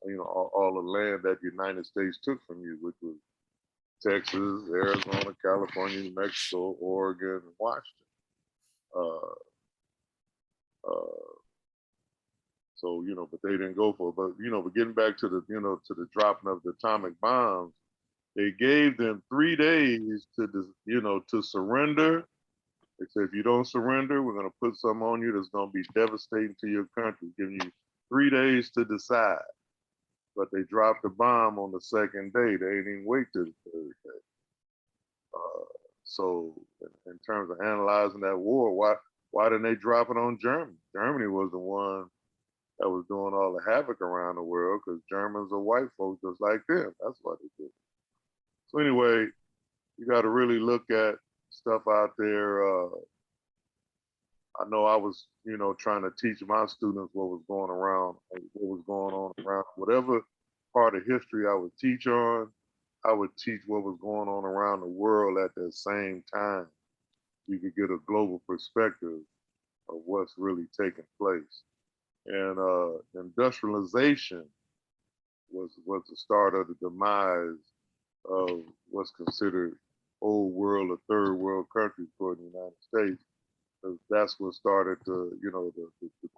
you know, all the land that the United States took from you, which was Texas, Arizona, California, New Mexico, Oregon, and Washington. So, you know, but they didn't go for it. But, you know, but getting back to the dropping of the atomic bombs, they gave them 3 days to surrender. They said, if you don't surrender, we're going to put something on you that's going to be devastating to your country, giving you 3 days to decide. But they dropped the bomb on the second day. They didn't even wait till the third day. So in terms of analyzing that war, why didn't they drop it on Germany? Germany was the one that was doing all the havoc around the world, because Germans are white folks just like them. That's why they did. So anyway, you got to really look at stuff out there. I know I was, you know, trying to teach my students what was going on around whatever part of history I would teach on. I would teach what was going on around the world at the same time. You could get a global perspective of what's really taking place. And industrialization was the start of the demise of what's considered old world or third world countries for the United States. Because that's what started the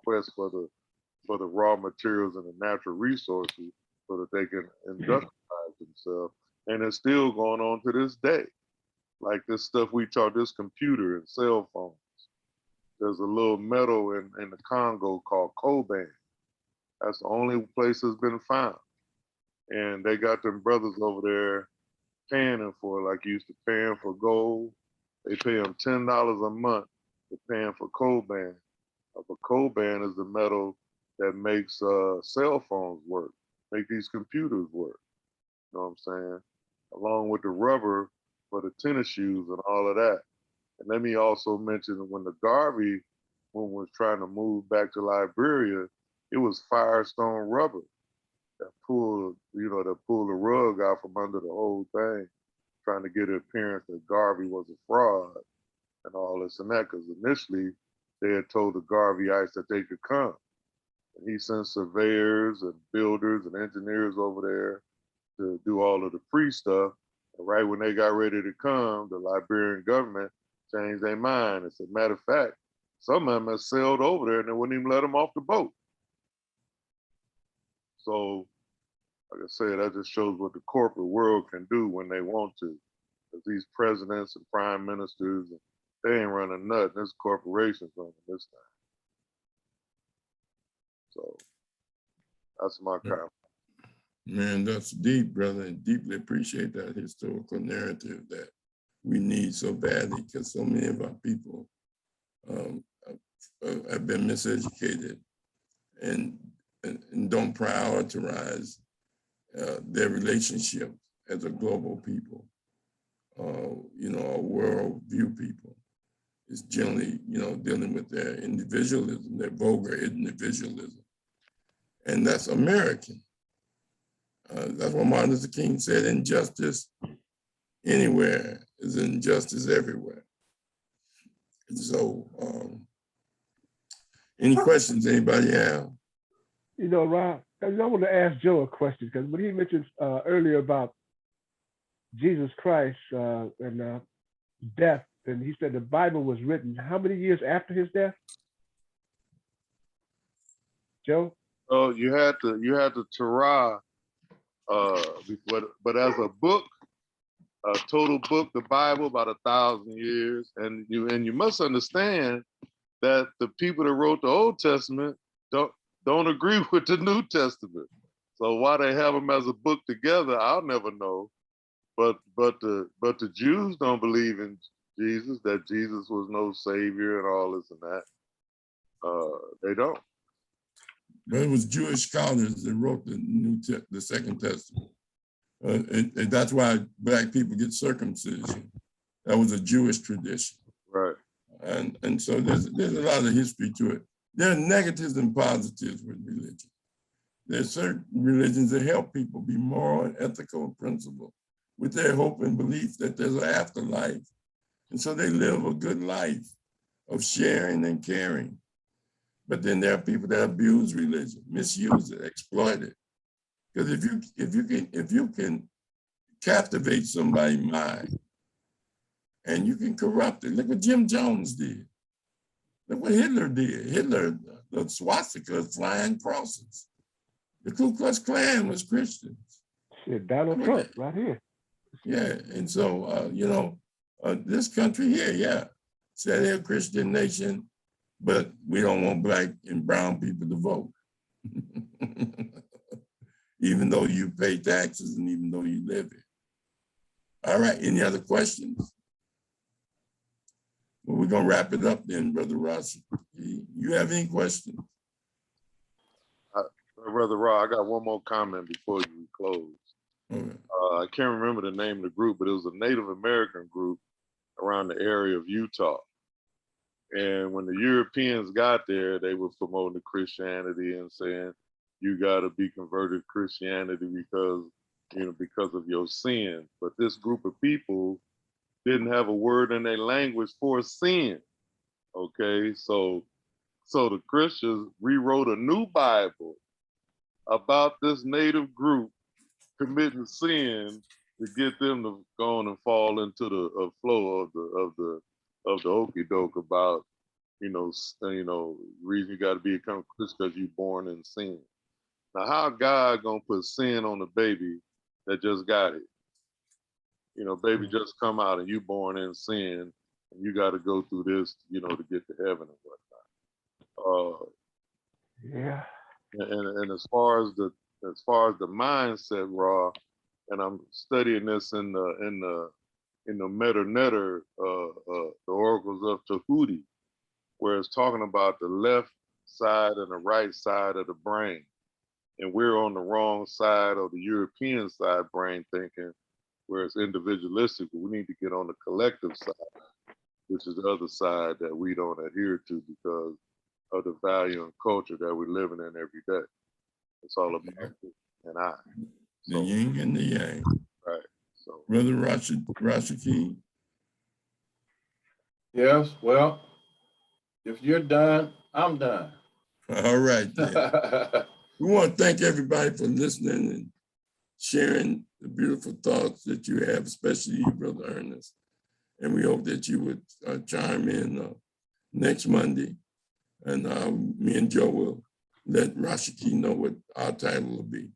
quest for the raw materials and the natural resources so that they can industrialize themselves. And it's still going on to this day. Like this stuff we talk, this computer and cell phones. There's a little metal in the Congo called cobalt. That's the only place it's been found. And they got them brothers over there paying them for it, like you used to pay them for gold. They pay them $10 a month to pay them for cobalt. But cobalt is the metal that makes cell phones work, make these computers work. You know what I'm saying? Along with the rubber for the tennis shoes and all of that. And let me also mention when the Garvey was trying to move back to Liberia, it was Firestone rubber that pulled the rug out from under the whole thing, trying to get an appearance that Garvey was a fraud and all this and that, because initially they had told the Garveyites that they could come. And he sent surveyors and builders and engineers over there to do all of the free stuff. And right when they got ready to come, the Liberian government changed their mind. As a matter of fact, some of them had sailed over there and they wouldn't even let them off the boat. So, like I said, that just shows what the corporate world can do when they want to. Because these presidents and prime ministers, they ain't running nothing. This corporation's running this thing. So, that's my comment. Man, that's deep, brother, and deeply appreciate that historical narrative that we need so badly, because so many of our people have been miseducated and don't prioritize their relationship as a global people, a world view people. It's generally, dealing with their individualism, their vulgar individualism. And that's American. That's what Martin Luther King said, injustice anywhere is injustice everywhere. And so, any questions anybody have? Rob, I want to ask Joe a question, because when he mentioned earlier about Jesus Christ and death, and he said the Bible was written how many years after his death? Joe? Oh, you had the Torah, but as a book, a total book, the Bible, about 1,000 years, and you must understand that the people that wrote the Old Testament don't agree with the New Testament. So why they have them as a book together, I'll never know. But the Jews don't believe in Jesus, that Jesus was no savior and all this and that. They don't. But it was Jewish scholars that wrote the Second Testament. And that's why Black people get circumcision. That was a Jewish tradition. Right. And so there's a lot of history to it. There are negatives and positives with religion. There's certain religions that help people be moral and ethical and principled with their hope and belief that there's an afterlife. And so they live a good life of sharing and caring. But then there are people that abuse religion, misuse it, exploit it. Because if you can captivate somebody's mind and you can corrupt it, look what Jim Jones did. Look what Hitler did. Hitler, the swastika is flying crosses. The Ku Klux Klan was Christians. Shit, Donald Trump right here. Yeah, and so, this country here, yeah, said they're a Christian nation, but we don't want Black and brown people to vote. Even though you pay taxes and even though you live here. All right, any other questions? Well, we're gonna wrap it up then, Brother Ross. You have any questions? Brother Raw, I got one more comment before you close. Okay. I can't remember the name of the group, but it was a Native American group around the area of Utah. And when the Europeans got there, they were promoting Christianity and saying, you got to be converted to Christianity because of your sin. But this group of people didn't have a word in their language for sin. Okay, so the Christians rewrote a new Bible about this native group committing sin to get them to go on and fall into the flow of the okie doke about reason you got to become a Christian because you're born in sin. Now, how God gonna put sin on a baby that just got it? Baby just come out and you born in sin, and you got to go through this, to get to heaven and whatnot. Yeah. And as far as the mindset, Raw, and I'm studying this in the Meta Netter, the oracles of Tahuti, where it's talking about the left side and the right side of the brain. And we're on the wrong side of the European side brain thinking, where it's individualistic, but we need to get on the collective side, which is the other side that we don't adhere to because of the value and culture that we're living in every day. It's all about you and I. The yin and the yang. Right. So, Brother Rashaki. Yes, well, if you're done, I'm done. All right, then. We want to thank everybody for listening and sharing the beautiful thoughts that you have, especially you, Brother Ernest. And we hope that you would chime in next Monday. And me and Joe will let Rashaki know what our title will be.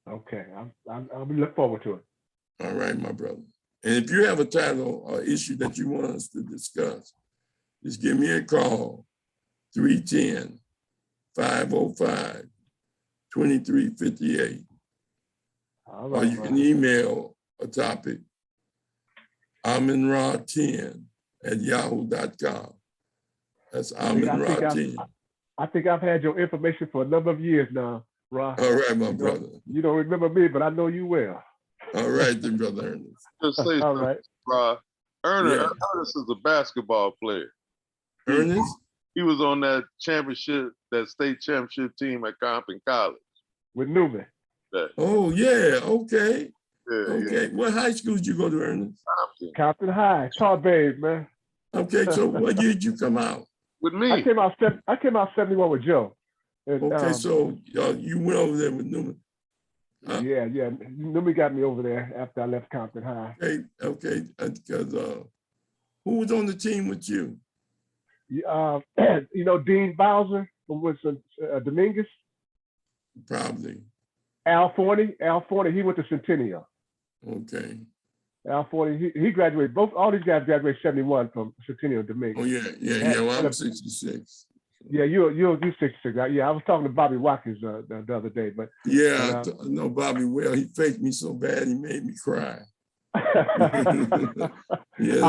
Okay, I'll look forward to it. All right, my brother. And if you have a title or issue that you want us to discuss, just give me a call, 310-505-2358. All right, Or you can email a topic, aminra10@yahoo.com. That's aminra10. I think I've had your information for a number of years now, Ra. All right, my You brother. you don't remember me, but I know you well. All right, then, Brother Ernest. Just say All something, right. Ernest. Yeah. Ernest is a basketball player. Ernest? He was on that championship, that state championship team at Compton College. With Newman. Yeah, Oh, yeah, okay. yeah. Okay. What high school did you go to, Ernest? Compton. Compton High. Tar Babe, man. Okay, so what year did you come out? With I me. came out 71 with Joe. And, Okay, so you went over there with Newman. yeah. Newman got me over there after I left Compton High. Okay, because who was on the team with you? You know Dean Bowser was Dominguez. Probably. Al Forney, he went to Centennial. Okay. Al Forney, he graduated. All these guys graduated 71 from Centennial Dominguez. Oh, yeah. Well, I'm 66. Yeah, you 66. Yeah, I was talking to Bobby Watkins the other day, but Yeah, I know Bobby well. He faked me so bad he made me cry. Yeah,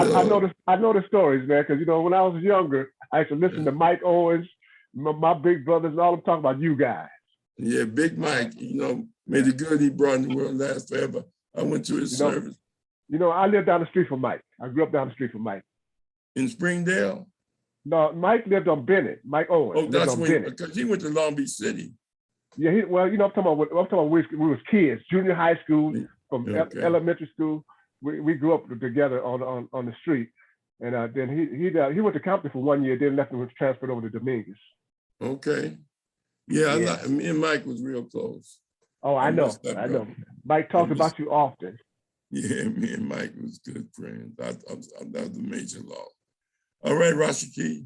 I know the stories, man, because when I was younger, I used to listen to Mike Owens, my big brothers, and all them talking about you guys. Yeah, Big Mike, may the good he brought in the world last forever. I went to his service. I lived down the street from Mike. I grew up down the street from Mike. In Springdale? No, Mike lived on Bennett. Mike Owens. Oh, that's when, because he went to Long Beach City. Yeah, I'm talking about when we was kids, junior high school, from elementary school. We grew up together on the street, and then he went to Compton for 1 year, then left and was transferred over to Dominguez. Okay. Yeah. Me and Mike was real close. Oh, I know. Mike talked about you often. Yeah, me and Mike was good friends. That was a major loss. All right, Rashiki.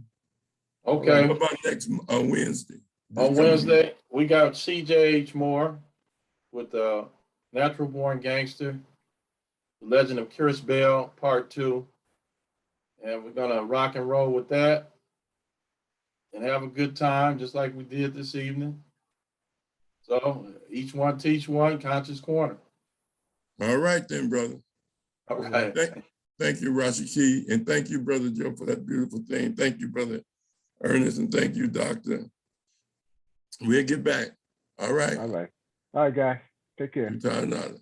Okay. What about next Wednesday? On Wednesday, we got CJ Moore with the Natural Born Gangster, The Legend of Chris Bell, Part 2. And we're going to rock and roll with that and have a good time, just like we did this evening. So each one teach one, Conscious Corner. All right then, brother. All right. Thank you, Rashiki, and thank you, Brother Joe, for that beautiful thing. Thank you, Brother Ernest, and thank you, Doctor. We'll get back. All right. All right, guys. Take care. Sayonara.